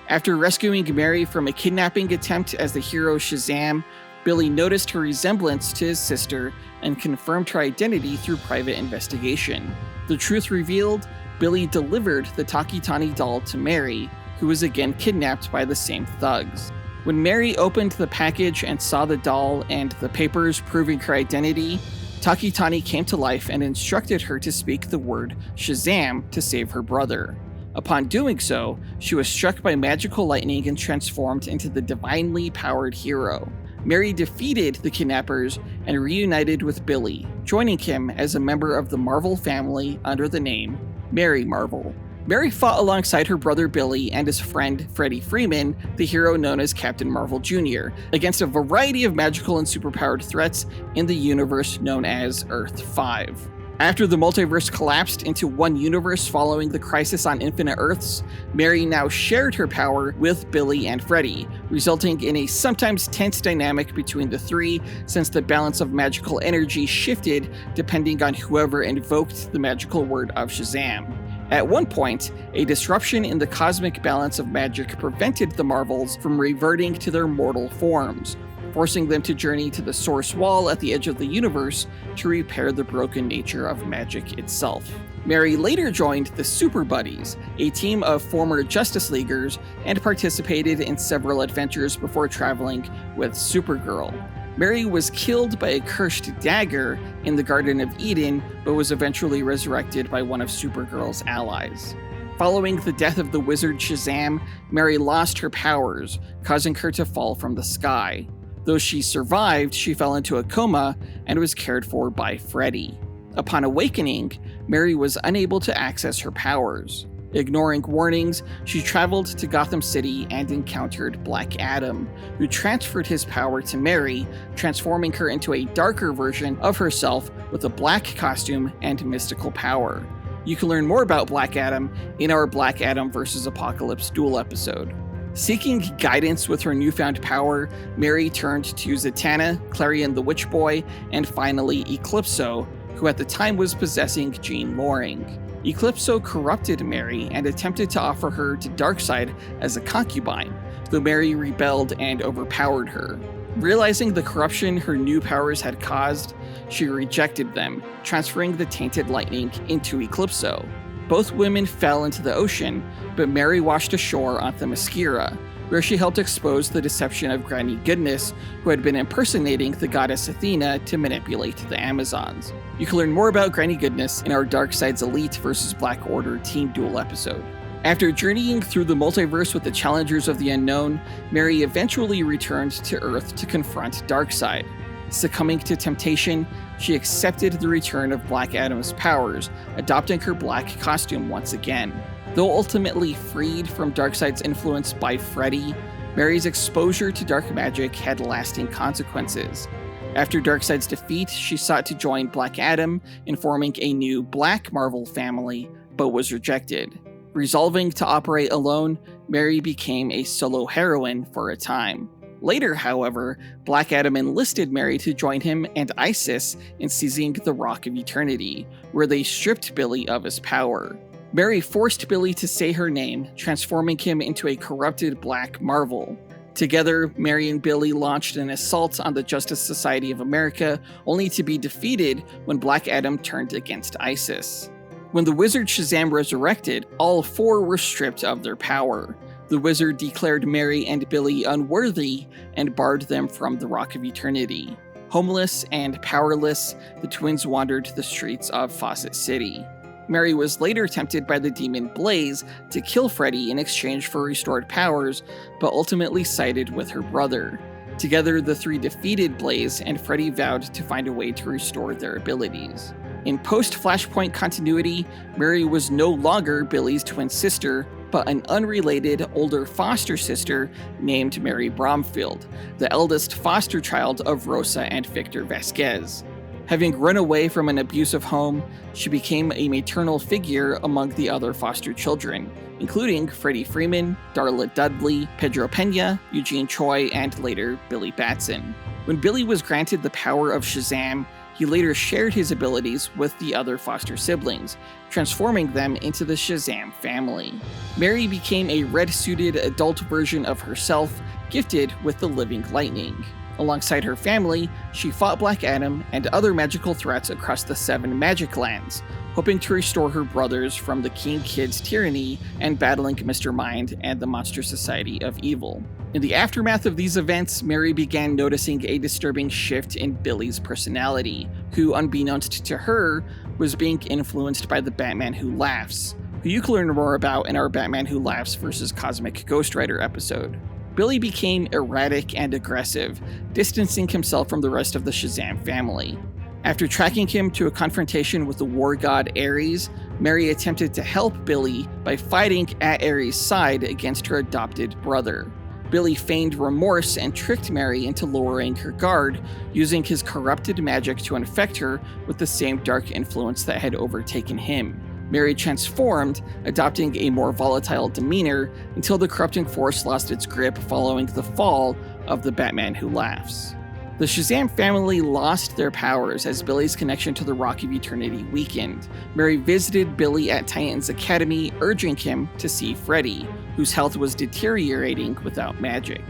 After rescuing Mary from a kidnapping attempt as the hero Shazam, Billy noticed her resemblance to his sister and confirmed her identity through private investigation. The truth revealed, Billy delivered the Taki Tani doll to Mary, who was again kidnapped by the same thugs. When Mary opened the package and saw the doll and the papers proving her identity, Taki Tani came to life and instructed her to speak the word Shazam to save her brother. Upon doing so, she was struck by magical lightning and transformed into the divinely powered hero. Mary defeated the kidnappers and reunited with Billy, joining him as a member of the Marvel family under the name Mary Marvel. Mary fought alongside her brother Billy and his friend Freddie Freeman, the hero known as Captain Marvel Jr., against a variety of magical and superpowered threats in the universe known as Earth 5. After the multiverse collapsed into one universe following the Crisis on Infinite Earths, Mary now shared her power with Billy and Freddy, resulting in a sometimes tense dynamic between the three since the balance of magical energy shifted depending on whoever invoked the magical word of Shazam. At one point, a disruption in the cosmic balance of magic prevented the Marvels from reverting to their mortal forms, forcing them to journey to the source wall at the edge of the universe to repair the broken nature of magic itself. Mary later joined the Super Buddies, a team of former Justice Leaguers, and participated in several adventures before traveling with Supergirl. Mary was killed by a cursed dagger in the Garden of Eden, but was eventually resurrected by one of Supergirl's allies. Following the death of the wizard Shazam, Mary lost her powers, causing her to fall from the sky. Though she survived, she fell into a coma and was cared for by Freddy. Upon awakening, Mary was unable to access her powers. Ignoring warnings, she traveled to Gotham City and encountered Black Adam, who transferred his power to Mary, transforming her into a darker version of herself with a black costume and mystical power. You can learn more about Black Adam in our Black Adam vs. Apocalypse Duel episode. Seeking guidance with her newfound power, Mary turned to Zatanna, Clarion the Witch Boy, and finally Eclipso, who at the time was possessing Jean Loring. Eclipso corrupted Mary and attempted to offer her to Darkseid as a concubine, though Mary rebelled and overpowered her. Realizing the corruption her new powers had caused, she rejected them, transferring the tainted lightning into Eclipso. Both women fell into the ocean, but Mary washed ashore on Themyscira, where she helped expose the deception of Granny Goodness, who had been impersonating the goddess Athena to manipulate the Amazons. You can learn more about Granny Goodness in our Darkseid's Elite vs. Black Order Team Duel episode. After journeying through the multiverse with the Challengers of the Unknown, Mary eventually returned to Earth to confront Darkseid. Succumbing to temptation, she accepted the return of Black Adam's powers, adopting her black costume once again. Though ultimately freed from Darkseid's influence by Freddy, Mary's exposure to dark magic had lasting consequences. After Darkseid's defeat, she sought to join Black Adam in forming a new Black Marvel family, but was rejected. Resolving to operate alone, Mary became a solo heroine for a time. Later, however, Black Adam enlisted Mary to join him and Isis in seizing the Rock of Eternity, where they stripped Billy of his power. Mary forced Billy to say her name, transforming him into a corrupted Black Marvel. Together, Mary and Billy launched an assault on the Justice Society of America, only to be defeated when Black Adam turned against Isis. When the wizard Shazam resurrected, all four were stripped of their power. The wizard declared Mary and Billy unworthy and barred them from the Rock of Eternity. Homeless and powerless, the twins wandered the streets of Fawcett City. Mary was later tempted by the demon Blaze to kill Freddy in exchange for restored powers, but ultimately sided with her brother. Together, the three defeated Blaze, and Freddy vowed to find a way to restore their abilities. In post-Flashpoint continuity, Mary was no longer Billy's twin sister, but an unrelated, older foster sister named Mary Bromfield, the eldest foster child of Rosa and Victor Vasquez. Having run away from an abusive home, she became a maternal figure among the other foster children, including Freddie Freeman, Darla Dudley, Pedro Pena, Eugene Choi, and later Billy Batson. When Billy was granted the power of Shazam, he later shared his abilities with the other foster siblings, transforming them into the Shazam family. Mary became a red-suited adult version of herself, gifted with the living lightning. Alongside her family, she fought Black Adam and other magical threats across the 7 Magic Lands, hoping to restore her brothers from the King Kid's tyranny and battling Mr. Mind and the Monster Society of Evil. In the aftermath of these events, Mary began noticing a disturbing shift in Billy's personality, who, unbeknownst to her, was being influenced by the Batman Who Laughs, who you can learn more about in our Batman Who Laughs vs. Cosmic Ghost Rider episode. Billy became erratic and aggressive, distancing himself from the rest of the Shazam family. After tracking him to a confrontation with the war god Ares, Mary attempted to help Billy by fighting at Ares' side against her adopted brother. Billy feigned remorse and tricked Mary into lowering her guard, using his corrupted magic to infect her with the same dark influence that had overtaken him. Mary transformed, adopting a more volatile demeanor until the corrupting force lost its grip following the fall of the Batman Who Laughs. The Shazam family lost their powers as Billy's connection to the Rock of Eternity weakened. Mary visited Billy at Titan's Academy, urging him to see Freddy, whose health was deteriorating without magic.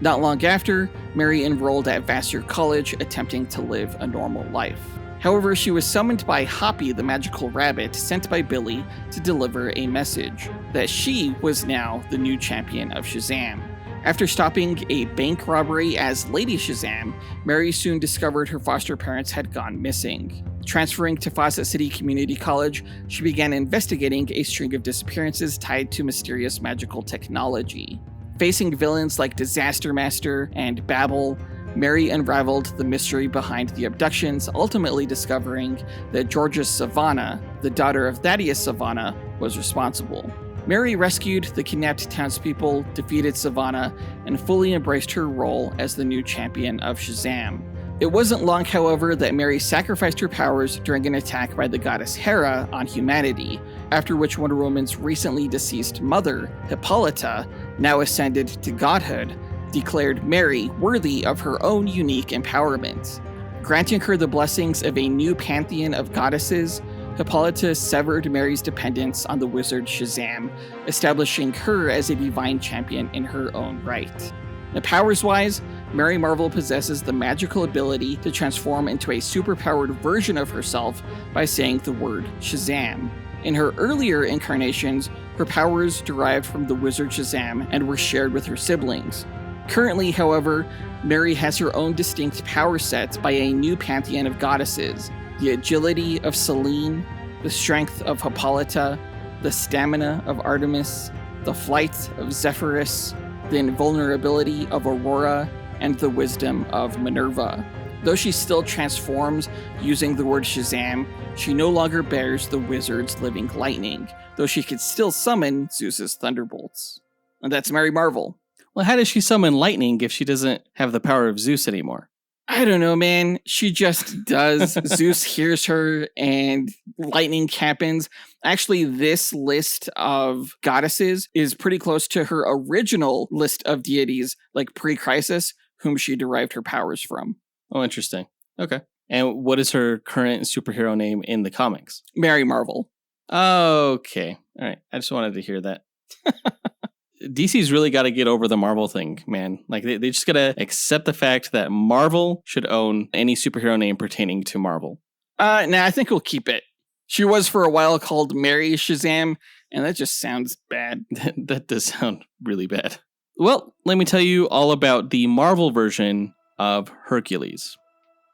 Not long after, Mary enrolled at Vassar College, attempting to live a normal life. However, she was summoned by Hoppy, the magical rabbit, sent by Billy to deliver a message that she was now the new champion of Shazam. After stopping a bank robbery as Lady Shazam, Mary soon discovered her foster parents had gone missing. Transferring to Fawcett City Community College, she began investigating a string of disappearances tied to mysterious magical technology. Facing villains like Disaster Master and Babel, Mary unraveled the mystery behind the abductions, ultimately discovering that Georgia Savannah, the daughter of Thaddeus Savannah, was responsible. Mary rescued the kidnapped townspeople, defeated Savannah, and fully embraced her role as the new champion of Shazam. It wasn't long, however, that Mary sacrificed her powers during an attack by the goddess Hera on humanity, after which Wonder Woman's recently deceased mother, Hippolyta, now ascended to godhood, declared Mary worthy of her own unique empowerment. Granting her the blessings of a new pantheon of goddesses, Hippolyta severed Mary's dependence on the wizard Shazam, establishing her as a divine champion in her own right. Now, powers-wise, Mary Marvel possesses the magical ability to transform into a superpowered version of herself by saying the word Shazam. In her earlier incarnations, her powers derived from the wizard Shazam and were shared with her siblings. Currently, however, Mary has her own distinct power set by a new pantheon of goddesses: the agility of Selene, the strength of Hippolyta, the stamina of Artemis, the flight of Zephyrus, the invulnerability of Aurora, and the wisdom of Minerva. Though she still transforms using the word Shazam, she no longer bears the wizard's living lightning, though she could still summon Zeus's thunderbolts. And that's Mary Marvel. Well, how does she summon lightning if she doesn't have the power of Zeus anymore? I don't know, man. She just does. Zeus hears her and lightning happens. Actually, this list of goddesses is pretty close to her original list of deities, like pre-Crisis, whom she derived her powers from. Oh, interesting. Okay. And what is her current superhero name in the comics? Mary Marvel. Okay. All right. I just wanted to hear that. DC's really got to get over the Marvel thing, man. Like, they just got to accept the fact that Marvel should own any superhero name pertaining to Marvel. Nah, I think we'll keep it. She was for a while called Mary Shazam, and that just sounds bad. That does sound really bad. Well, let me tell you all about the Marvel version of Hercules.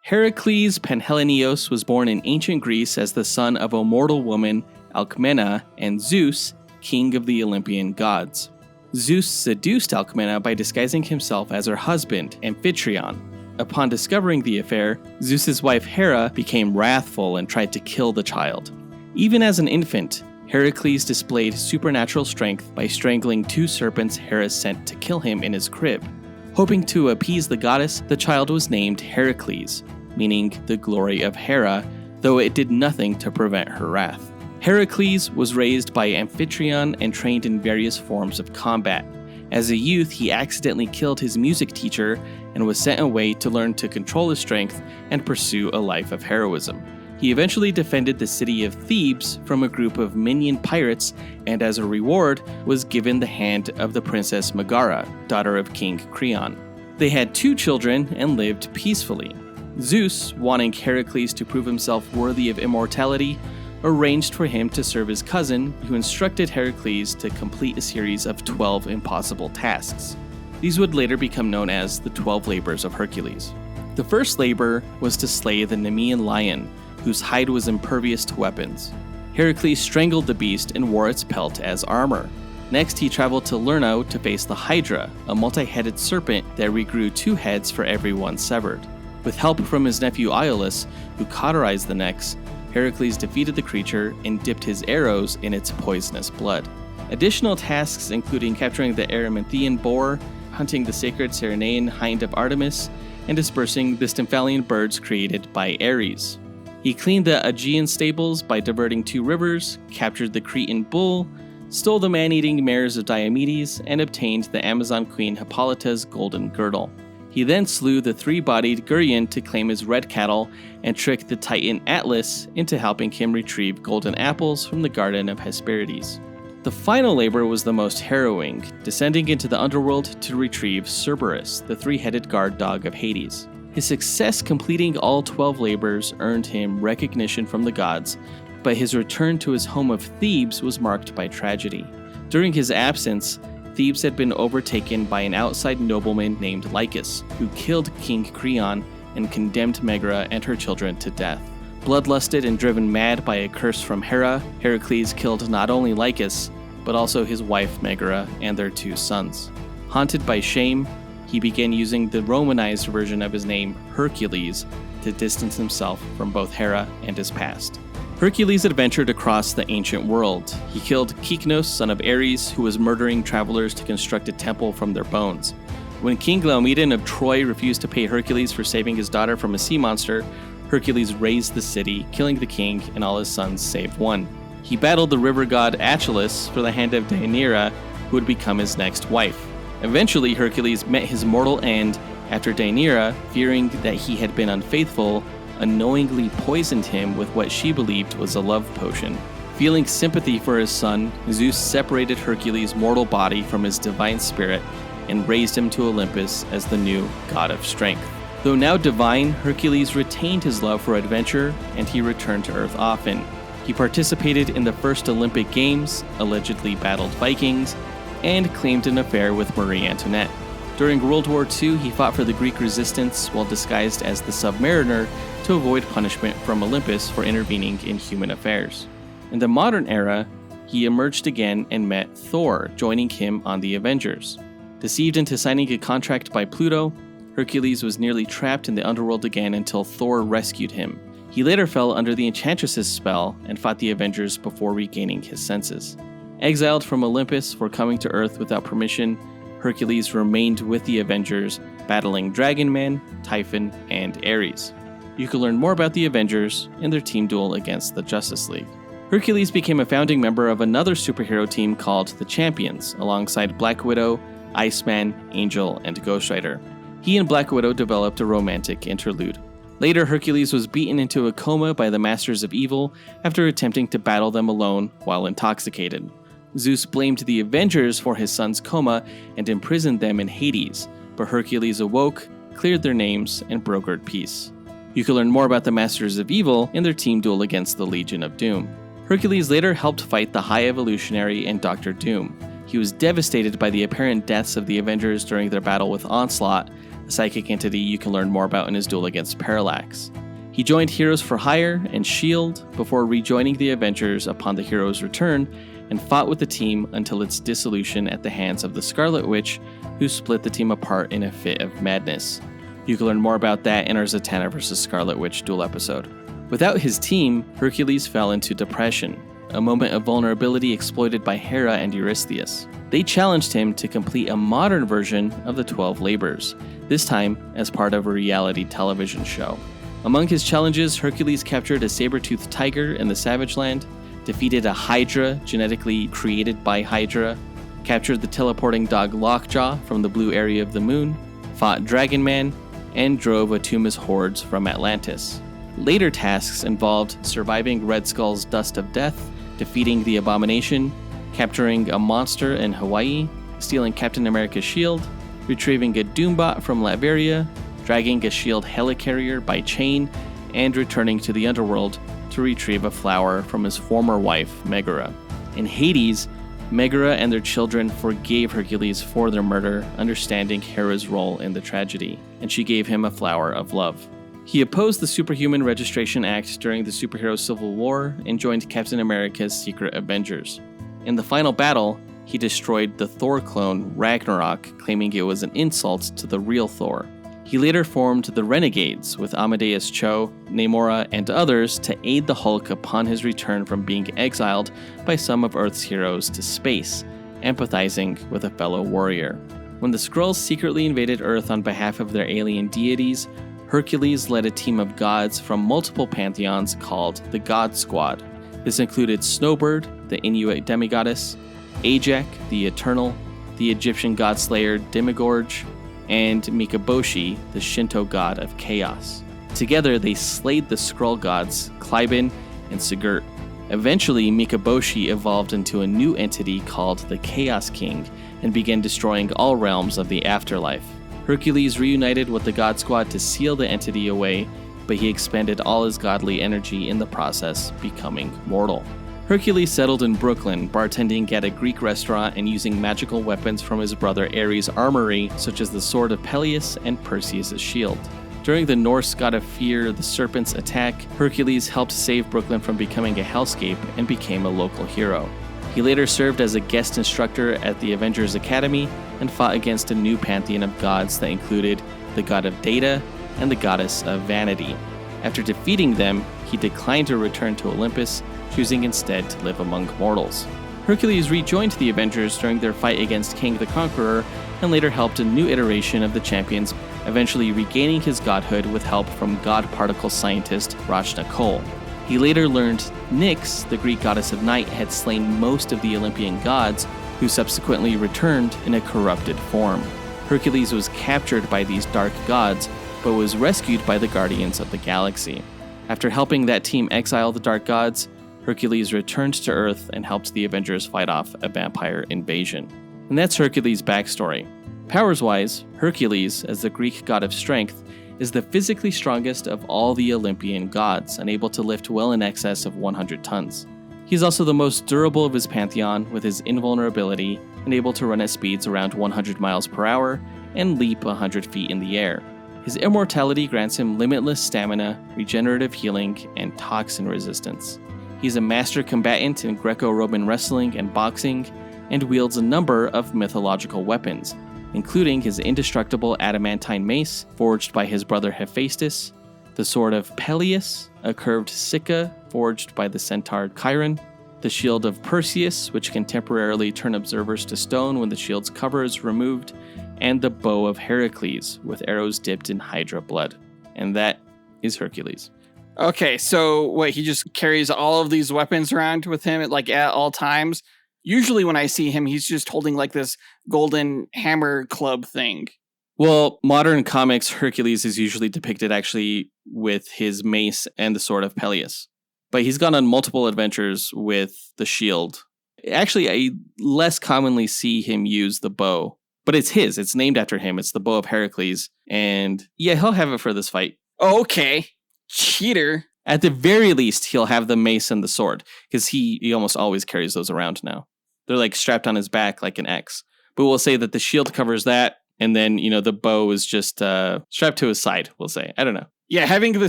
Heracles Panhellenios was born in ancient Greece as the son of a mortal woman, Alcmena, and Zeus, king of the Olympian gods. Zeus seduced Alcmena by disguising himself as her husband, Amphitryon. Upon discovering the affair, Zeus's wife Hera became wrathful and tried to kill the child. Even as an infant, Heracles displayed supernatural strength by strangling 2 serpents Hera sent to kill him in his crib. Hoping to appease the goddess, the child was named Heracles, meaning the glory of Hera, though it did nothing to prevent her wrath. Heracles was raised by Amphitryon and trained in various forms of combat. As a youth, he accidentally killed his music teacher and was sent away to learn to control his strength and pursue a life of heroism. He eventually defended the city of Thebes from a group of minion pirates, and as a reward was given the hand of the princess Megara, daughter of King Creon. They had 2 children and lived peacefully. Zeus, wanting Heracles to prove himself worthy of immortality, arranged for him to serve his cousin, who instructed Heracles to complete a series of 12 impossible tasks. These would later become known as the 12 labors of Hercules. The first labor was to slay the Nemean lion, whose hide was impervious to weapons. Heracles strangled the beast and wore its pelt as armor. Next, he traveled to Lerno to face the Hydra, a multi-headed serpent that regrew 2 heads for every one severed. With help from his nephew Iolaus, who cauterized the necks, Heracles defeated the creature and dipped his arrows in its poisonous blood. Additional tasks including capturing the Erymanthian boar, hunting the sacred Cyrenaean hind of Artemis and dispersing the Stymphalian birds created by Ares. He cleaned the Aegean stables by diverting 2 rivers, captured the Cretan bull, stole the man-eating mares of Diomedes, and obtained the Amazon queen Hippolyta's golden girdle. He then slew the 3-bodied Gurion to claim his red cattle and tricked the Titan Atlas into helping him retrieve golden apples from the Garden of Hesperides. The final labor was the most harrowing, descending into the underworld to retrieve Cerberus, the 3-headed guard dog of Hades. His success completing all 12 labors earned him recognition from the gods, but his return to his home of Thebes was marked by tragedy. During his absence, Thebes had been overtaken by an outside nobleman named Lycus, who killed King Creon and condemned Megara and her children to death. Bloodlusted and driven mad by a curse from Hera, Heracles killed not only Lycus, but also his wife Megara and their 2 sons. Haunted by shame, he began using the Romanized version of his name, Hercules, to distance himself from both Hera and his past. Hercules adventured across the ancient world. He killed Kyknos, son of Ares, who was murdering travelers to construct a temple from their bones. When King Laomedon of Troy refused to pay Hercules for saving his daughter from a sea monster, Hercules razed the city, killing the king and all his sons save one. He battled the river god Achilles for the hand of Deianira, who would become his next wife. Eventually, Hercules met his mortal end after Deianira, fearing that he had been unfaithful, unknowingly poisoned him with what she believed was a love potion. Feeling sympathy for his son, Zeus separated Hercules' mortal body from his divine spirit and raised him to Olympus as the new god of strength. Though now divine, Hercules retained his love for adventure, and he returned to Earth often. He participated in the first Olympic Games, allegedly battled Vikings, and claimed an affair with Marie Antoinette. During World War II, he fought for the Greek resistance while disguised as the Submariner to avoid punishment from Olympus for intervening in human affairs. In the modern era, he emerged again and met Thor, joining him on the Avengers. Deceived into signing a contract by Pluto, Hercules was nearly trapped in the underworld again until Thor rescued him. He later fell under the Enchantress's spell and fought the Avengers before regaining his senses. Exiled from Olympus for coming to Earth without permission, Hercules remained with the Avengers, battling Dragon Man, Typhon, and Ares. You can learn more about the Avengers in their team duel against the Justice League. Hercules became a founding member of another superhero team called the Champions, alongside Black Widow, Iceman, Angel, and Ghost Rider. He and Black Widow developed a romantic interlude. Later, Hercules was beaten into a coma by the Masters of Evil after attempting to battle them alone while intoxicated. Zeus blamed the Avengers for his son's coma and imprisoned them in Hades, but Hercules awoke, cleared their names, and brokered peace. You can learn more about the Masters of Evil in their team duel against the Legion of Doom. Hercules later helped fight the High Evolutionary and Dr. Doom. He was devastated by the apparent deaths of the Avengers during their battle with Onslaught, a psychic entity you can learn more about in his duel against Parallax. He joined Heroes for Hire and S.H.I.E.L.D. before rejoining the Avengers upon the heroes' return, and fought with the team until its dissolution at the hands of the Scarlet Witch, who split the team apart in a fit of madness. You can learn more about that in our Zatanna vs. Scarlet Witch duel episode. Without his team, Hercules fell into depression, a moment of vulnerability exploited by Hera and Eurystheus. They challenged him to complete a modern version of the 12 Labors, this time as part of a reality television show. Among his challenges, Hercules captured a saber-toothed tiger in the Savage Land, defeated a Hydra genetically created by Hydra, captured the teleporting dog Lockjaw from the blue area of the moon, fought Dragon Man, and drove Atuma's hordes from Atlantis. Later tasks involved surviving Red Skull's Dust of Death, defeating the Abomination, capturing a monster in Hawaii, stealing Captain America's shield, retrieving a Doombot from Latveria, dragging a shield helicarrier by chain, and returning to the underworld to retrieve a flower from his former wife, Megara. In Hades, Megara and their children forgave Hercules for their murder, understanding Hera's role in the tragedy, and she gave him a flower of love. He opposed the Superhuman Registration Act during the superhero Civil War and joined Captain America's Secret Avengers. In the final battle, he destroyed the Thor clone Ragnarok, claiming it was an insult to the real Thor. He later formed the Renegades with Amadeus Cho, Namora, and others to aid the Hulk upon his return from being exiled by some of Earth's heroes to space, empathizing with a fellow warrior. When the Skrulls secretly invaded Earth on behalf of their alien deities, Hercules led a team of gods from multiple pantheons called the God Squad. This included Snowbird, the Inuit demigoddess, Ajak, the Eternal, the Egyptian god-slayer Demigorge, and Mikaboshi, the Shinto god of chaos. Together, they slayed the Skrull gods, Kliben and Sigurt. Eventually, Mikaboshi evolved into a new entity called the Chaos King and began destroying all realms of the afterlife. Hercules reunited with the God Squad to seal the entity away, but he expended all his godly energy in the process, becoming mortal. Hercules settled in Brooklyn, bartending at a Greek restaurant and using magical weapons from his brother Ares' armory, such as the sword of Peleus and Perseus' shield. During the Norse god of fear, the Serpent's attack, Hercules helped save Brooklyn from becoming a hellscape and became a local hero. He later served as a guest instructor at the Avengers Academy and fought against a new pantheon of gods that included the god of data and the goddess of vanity. After defeating them, he declined to return to Olympus, choosing instead to live among mortals. Hercules rejoined the Avengers during their fight against King the Conqueror and later helped a new iteration of the champions, eventually regaining his godhood with help from god particle scientist Rajna Kol. He later learned Nyx, the Greek goddess of night, had slain most of the Olympian gods, who subsequently returned in a corrupted form. Hercules was captured by these dark gods, but was rescued by the Guardians of the Galaxy. After helping that team exile the dark gods, Hercules returned to Earth and helped the Avengers fight off a vampire invasion. And that's Hercules' backstory. Powers-wise, Hercules, as the Greek god of strength, is the physically strongest of all the Olympian gods and able to lift well in excess of 100 tons. He's also the most durable of his pantheon, with his invulnerability and able to run at speeds around 100 miles per hour and leap 100 feet in the air. His immortality grants him limitless stamina, regenerative healing, and toxin resistance. He's a master combatant in Greco-Roman wrestling and boxing, and wields a number of mythological weapons, including his indestructible adamantine mace forged by his brother Hephaestus, the sword of Peleus, a curved sica forged by the centaur Chiron, the shield of Perseus, which can temporarily turn observers to stone when the shield's cover is removed, and the bow of Heracles, with arrows dipped in Hydra blood. And that is Hercules. Okay, so what, he just carries all of these weapons around with him at all times? Usually when I see him, he's just holding this golden hammer club thing. Well, modern comics, Hercules is usually depicted actually with his mace and the sword of Peleus. But he's gone on multiple adventures with the shield. Actually, I less commonly see him use the bow. But it's his. It's named after him. It's the bow of Heracles. And yeah, he'll have it for this fight. Okay. Cheater. At the very least, he'll have the mace and the sword. Because he almost always carries those around now. They're strapped on his back like an X. But we'll say that the shield covers that. And then, the bow is just strapped to his side, we'll say. I don't know. Yeah, having the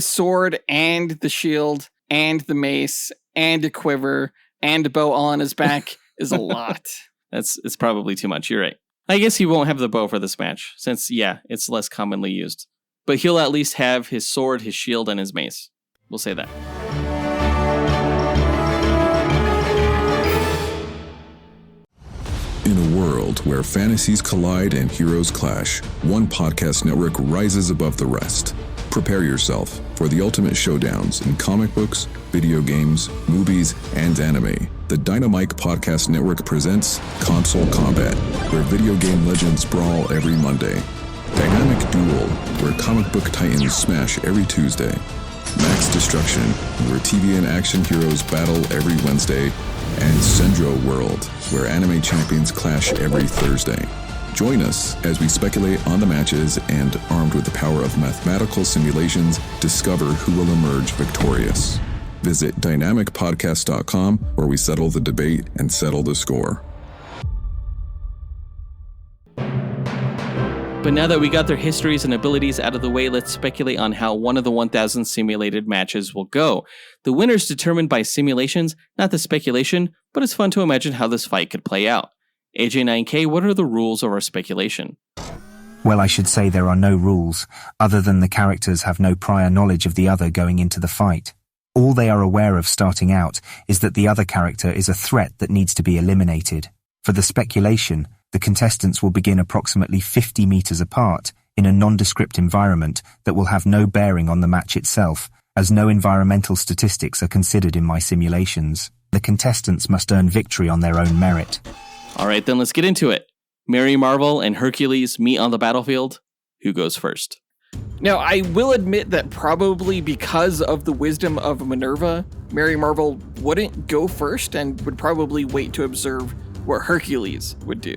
sword and the shield and the mace and a quiver and a bow all on his back is a lot. It's probably too much. You're right. I guess he won't have the bow for this match, since, yeah, it's less commonly used. But he'll at least have his sword, his shield, and his mace. We'll say that. In a world where fantasies collide and heroes clash, one podcast network rises above the rest. Prepare yourself for the ultimate showdowns in comic books, video games, movies, and anime. The Dynamite Podcast Network presents Console Combat, where video game legends brawl every Monday. Dynamic Duel, where comic book titans smash every Tuesday. Max Destruction, where TV and action heroes battle every Wednesday. And Sendro World, where anime champions clash every Thursday. Join us as we speculate on the matches and, armed with the power of mathematical simulations, discover who will emerge victorious. Visit dynamicpodcast.com, where we settle the debate and settle the score. But now that we got their histories and abilities out of the way, let's speculate on how one of the 1,000 simulated matches will go. The winner's determined by simulations, not the speculation, but it's fun to imagine how this fight could play out. AJ9K, what are the rules of our speculation? Well, I should say there are no rules, other than the characters have no prior knowledge of the other going into the fight. All they are aware of starting out is that the other character is a threat that needs to be eliminated. For the speculation, The contestants will begin approximately 50 meters apart in a nondescript environment that will have no bearing on the match itself, as no environmental statistics are considered in my simulations. The contestants must earn victory on their own merit. All right, then let's get into it. Mary Marvel and Hercules meet on the battlefield. Who goes first? Now, I will admit that probably because of the wisdom of Minerva, Mary Marvel wouldn't go first and would probably wait to observe what Hercules would do.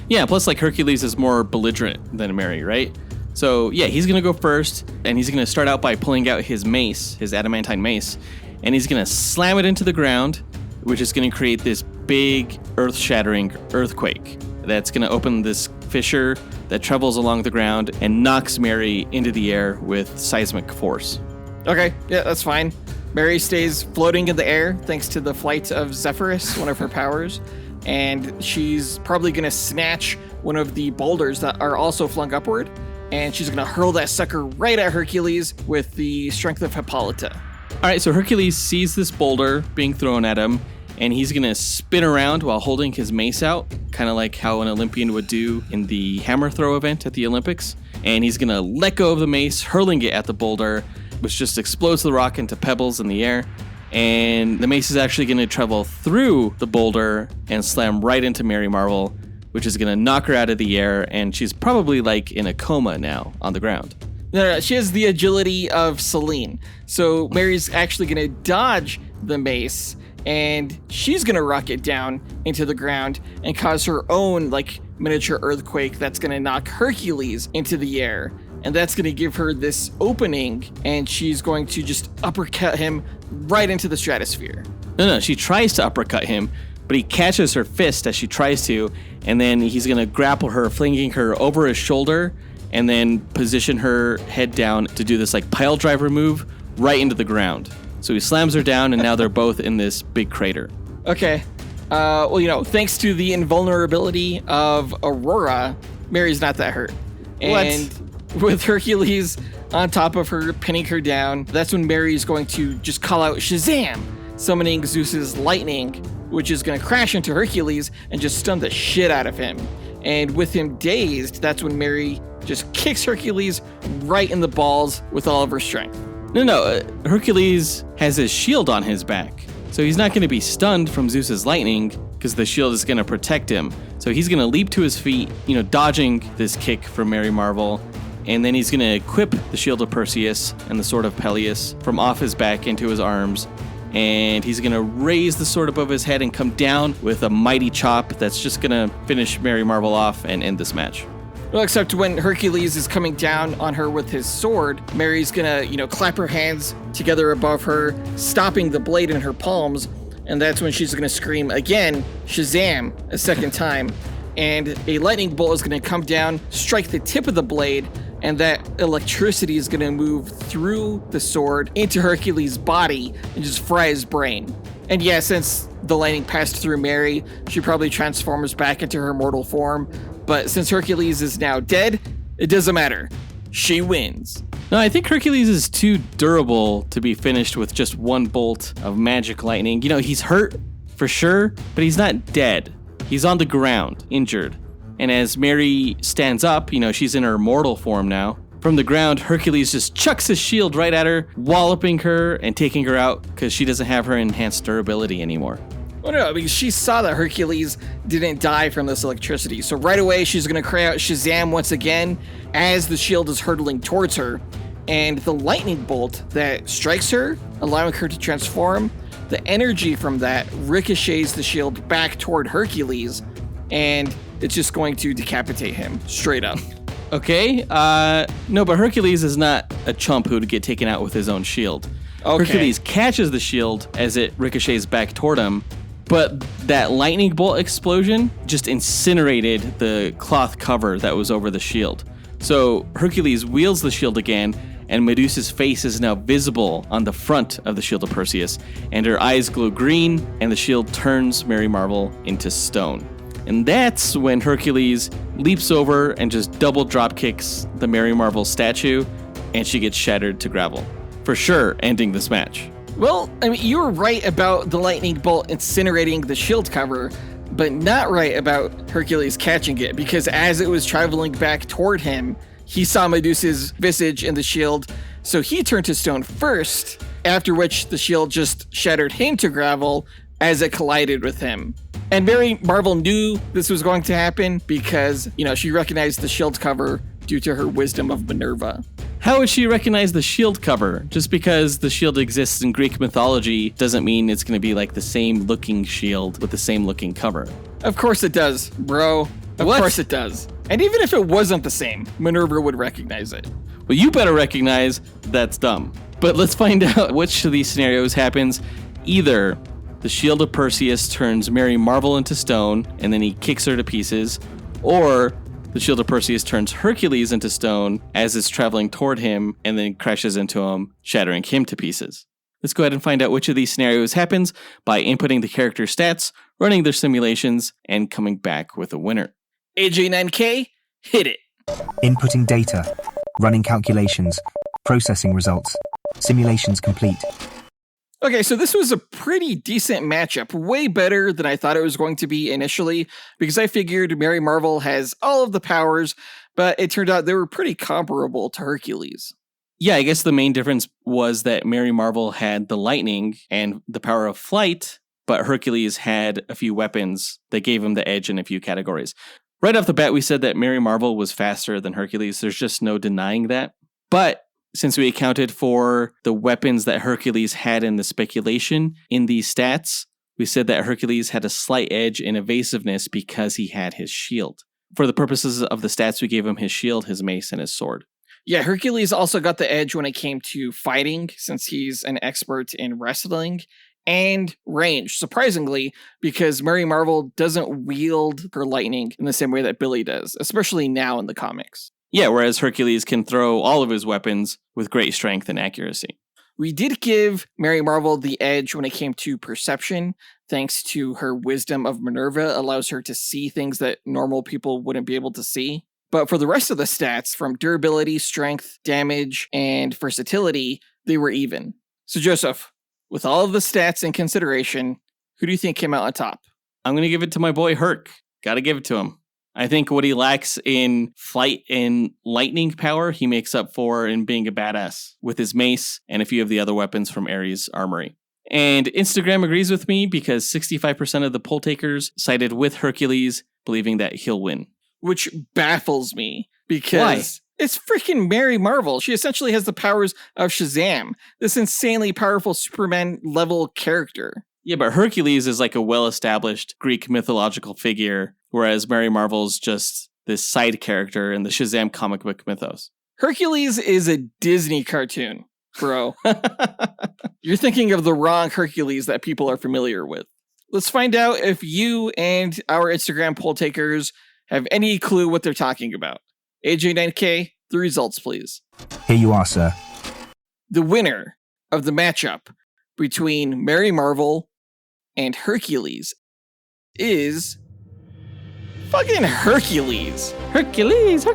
Yeah, plus like Hercules is more belligerent than Mary, right? So yeah, he's going to go first, and he's going to start out by pulling out his mace, his adamantine mace, and he's going to slam it into the ground, which is going to create this big earth-shattering earthquake that's going to open this fissure that travels along the ground and knocks Mary into the air with seismic force. Okay, yeah, that's fine. Mary stays floating in the air thanks to the flight of Zephyrus, one of her powers, and she's probably going to snatch one of the boulders that are also flung upward, and she's going to hurl that sucker right at Hercules with the strength of Hippolyta. All right, so Hercules sees this boulder being thrown at him, and he's going to spin around while holding his mace out, kind of like how an Olympian would do in the hammer throw event at the Olympics. And he's going to let go of the mace, hurling it at the boulder, which just explodes the rock into pebbles in the air. And the mace is actually going to travel through the boulder and slam right into Mary Marvel, which is going to knock her out of the air, and she's probably like in a coma now on the ground. No, she has the agility of Selene. So Mary's actually going to dodge the mace, and she's going to rocket down into the ground and cause her own like miniature earthquake that's going to knock Hercules into the air. And that's going to give her this opening, and she's going to just uppercut him right into the stratosphere. No, she tries to uppercut him, but he catches her fist as she tries to, and then he's going to grapple her, flinging her over his shoulder, and then position her head down to do this like pile driver move right into the ground. So he slams her down, and now they're both in this big crater. Okay. Well, thanks to the invulnerability of Aurora, Mary's not that hurt. And with Hercules on top of her, pinning her down, that's when Mary's going to just call out Shazam, summoning Zeus's lightning, which is going to crash into Hercules and just stun the shit out of him. And with him dazed, that's when Mary just kicks Hercules right in the balls with all of her strength. No, Hercules has his shield on his back, so he's not going to be stunned from Zeus's lightning because the shield is going to protect him. So he's going to leap to his feet, dodging this kick from Mary Marvel, and then he's going to equip the shield of Perseus and the sword of Peleus from off his back into his arms, and he's going to raise the sword above his head and come down with a mighty chop that's just going to finish Mary Marvel off and end this match. Well, except when Hercules is coming down on her with his sword, Mary's gonna, clap her hands together above her, stopping the blade in her palms, and that's when she's gonna scream again, Shazam, a second time, and a lightning bolt is gonna come down, strike the tip of the blade, and that electricity is gonna move through the sword into Hercules' body and just fry his brain. And yeah, since the lightning passed through Mary, she probably transforms back into her mortal form. But since Hercules is now dead, it doesn't matter. She wins. No, I think Hercules is too durable to be finished with just one bolt of magic lightning. He's hurt for sure, but he's not dead. He's on the ground, injured. And as Mary stands up, she's in her mortal form now. From the ground, Hercules just chucks his shield right at her, walloping her and taking her out because she doesn't have her enhanced durability anymore. Well, no, because she saw that Hercules didn't die from this electricity. So right away, she's going to cry out Shazam once again as the shield is hurtling towards her. And the lightning bolt that strikes her, allowing her to transform, the energy from that ricochets the shield back toward Hercules, and it's just going to decapitate him straight up. Okay, no, but Hercules is not a chump who would get taken out with his own shield. Okay. Hercules catches the shield as it ricochets back toward him, but that lightning bolt explosion just incinerated the cloth cover that was over the shield. So Hercules wields the shield again, and Medusa's face is now visible on the front of the shield of Perseus, and her eyes glow green, and the shield turns Mary Marvel into stone. And that's when Hercules leaps over and just double drop kicks the Mary Marvel statue, and she gets shattered to gravel. For sure, ending this match. Well, you were right about the lightning bolt incinerating the shield cover, but not right about Hercules catching it, because as it was traveling back toward him, he saw Medusa's visage in the shield, so he turned to stone first, after which the shield just shattered him to gravel as it collided with him. And Mary Marvel knew this was going to happen because, she recognized the shield cover due to her wisdom of Minerva. How would she recognize the shield cover? Just because the shield exists in Greek mythology doesn't mean it's going to be like the same looking shield with the same looking cover. Of course it does, bro. Of course it does. And even if it wasn't the same, Minerva would recognize it. Well, you better recognize that's dumb. But let's find out which of these scenarios happens. Either the shield of Perseus turns Mary Marvel into stone and then he kicks her to pieces, or the shield of Perseus turns Hercules into stone as it's traveling toward him and then crashes into him, shattering him to pieces. Let's go ahead and find out which of these scenarios happens by inputting the character stats, running their simulations, and coming back with a winner. AJ9K, hit it. Inputting data, running calculations, processing results, simulations complete. Okay, so this was a pretty decent matchup, way better than I thought it was going to be initially, because I figured Mary Marvel has all of the powers, but it turned out they were pretty comparable to Hercules. Yeah, I guess the main difference was that Mary Marvel had the lightning and the power of flight, but Hercules had a few weapons that gave him the edge in a few categories. Right off the bat, we said that Mary Marvel was faster than Hercules. There's just no denying that. But since we accounted for the weapons that Hercules had in the speculation in these stats, we said that Hercules had a slight edge in evasiveness because he had his shield. For the purposes of the stats, we gave him his shield, his mace, and his sword. Yeah, Hercules also got the edge when it came to fighting, since he's an expert in wrestling, and range, surprisingly, because Mary Marvel doesn't wield her lightning in the same way that Billy does, especially now in the comics. Yeah, whereas Hercules can throw all of his weapons with great strength and accuracy. We did give Mary Marvel the edge when it came to perception, thanks to her wisdom of Minerva allows her to see things that normal people wouldn't be able to see. But for the rest of the stats, from durability, strength, damage, and versatility, they were even. So Joseph, with all of the stats in consideration, who do you think came out on top? I'm going to give it to my boy Herc. Gotta give it to him. I think what he lacks in flight and lightning power, he makes up for in being a badass with his mace and a few of the other weapons from Ares' armory. And Instagram agrees with me because 65% of the poll takers sided with Hercules, believing that he'll win. Which baffles me because it's freaking Mary Marvel. She essentially has the powers of Shazam, this insanely powerful Superman level character. Yeah, but Hercules is like a well-established Greek mythological figure, whereas Mary Marvel's just this side character in the Shazam comic book mythos. Hercules is a Disney cartoon, bro. You're thinking of the wrong Hercules that people are familiar with. Let's find out if you and our Instagram poll takers have any clue what they're talking about. AJ9K, the results, please. Here you are, sir. The winner of the matchup between Mary Marvel and Hercules is fucking Hercules. Hercules.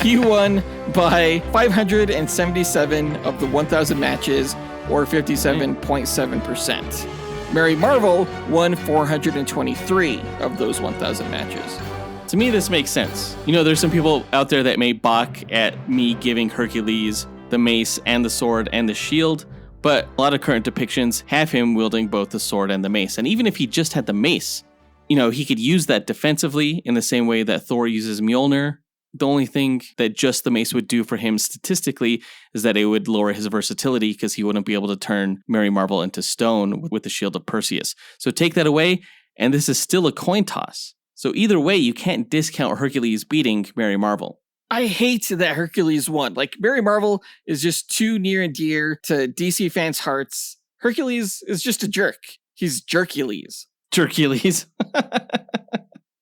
He won by 577 of the 1,000 matches, or 57.7%. Mary Marvel won 423 of those 1,000 matches. To me, this makes sense. There's some people out there that may balk at me giving Hercules the mace and the sword and the shield, but a lot of current depictions have him wielding both the sword and the mace. And even if he just had the mace, he could use that defensively in the same way that Thor uses Mjolnir. The only thing that just the mace would do for him statistically is that it would lower his versatility because he wouldn't be able to turn Mary Marvel into stone with the shield of Perseus. So take that away, and this is still a coin toss. So either way, you can't discount Hercules beating Mary Marvel. I hate that Hercules won. Mary Marvel is just too near and dear to DC fans' hearts. Hercules is just a jerk. He's Jerkules. Jerkules.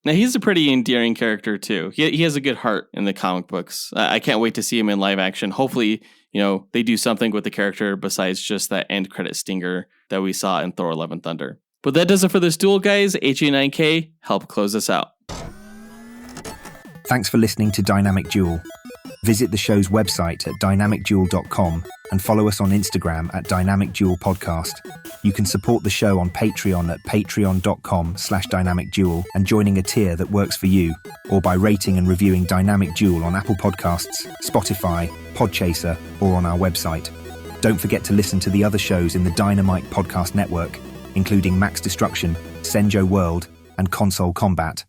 Now, he's a pretty endearing character, too. He has a good heart in the comic books. I can't wait to see him in live action. Hopefully, they do something with the character besides just that end credit stinger that we saw in Thor: Love and Thunder. But that does it for this duel, guys. HA9K, help close us out. Thanks for listening to Dynamic Duel. Visit the show's website at dynamicduel.com and follow us on Instagram at Dynamic Duel Podcast. You can support the show on Patreon at patreon.com/dynamicduel and joining a tier that works for you, or by rating and reviewing Dynamic Duel on Apple Podcasts, Spotify, Podchaser, or on our website. Don't forget to listen to the other shows in the Dynamite Podcast Network, including Max Destruction, Senjo World, and Console Combat.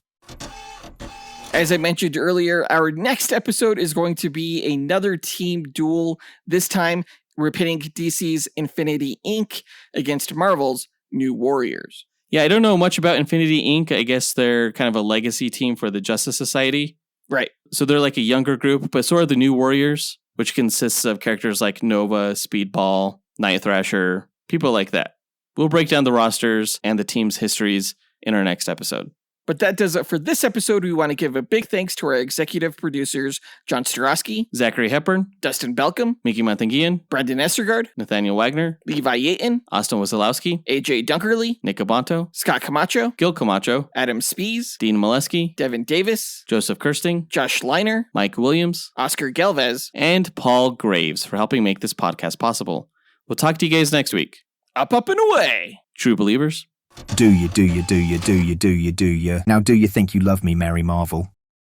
As I mentioned earlier, our next episode is going to be another team duel. This time, we're pitting DC's Infinity Inc. against Marvel's New Warriors. Yeah, I don't know much about Infinity Inc. I guess they're kind of a legacy team for the Justice Society. Right. So they're like a younger group, but so are the New Warriors, which consists of characters like Nova, Speedball, Night Thrasher, people like that. We'll break down the rosters and the team's histories in our next episode. But that does it for this episode. We want to give a big thanks to our executive producers, John Starosky, Zachary Hepburn, Dustyn Balcom, Miggy Matanguihan, Brendan Estergard, Nathaniel Wagner, Levi Yeaton, Austin Wesolowski, AJ Dunkerley, Nick Abanto, Scott Camacho, Gil Camacho, Adam Speas, Dean Maleski, Devin Davis, Joseph Kersting, Josh Leiner, Mike Williams, Oscar Galvez, and Paul Graves for helping make this podcast possible. We'll talk to you guys next week. Up, and away. True believers. Do you? Now do you think you love me, Mary Marvel?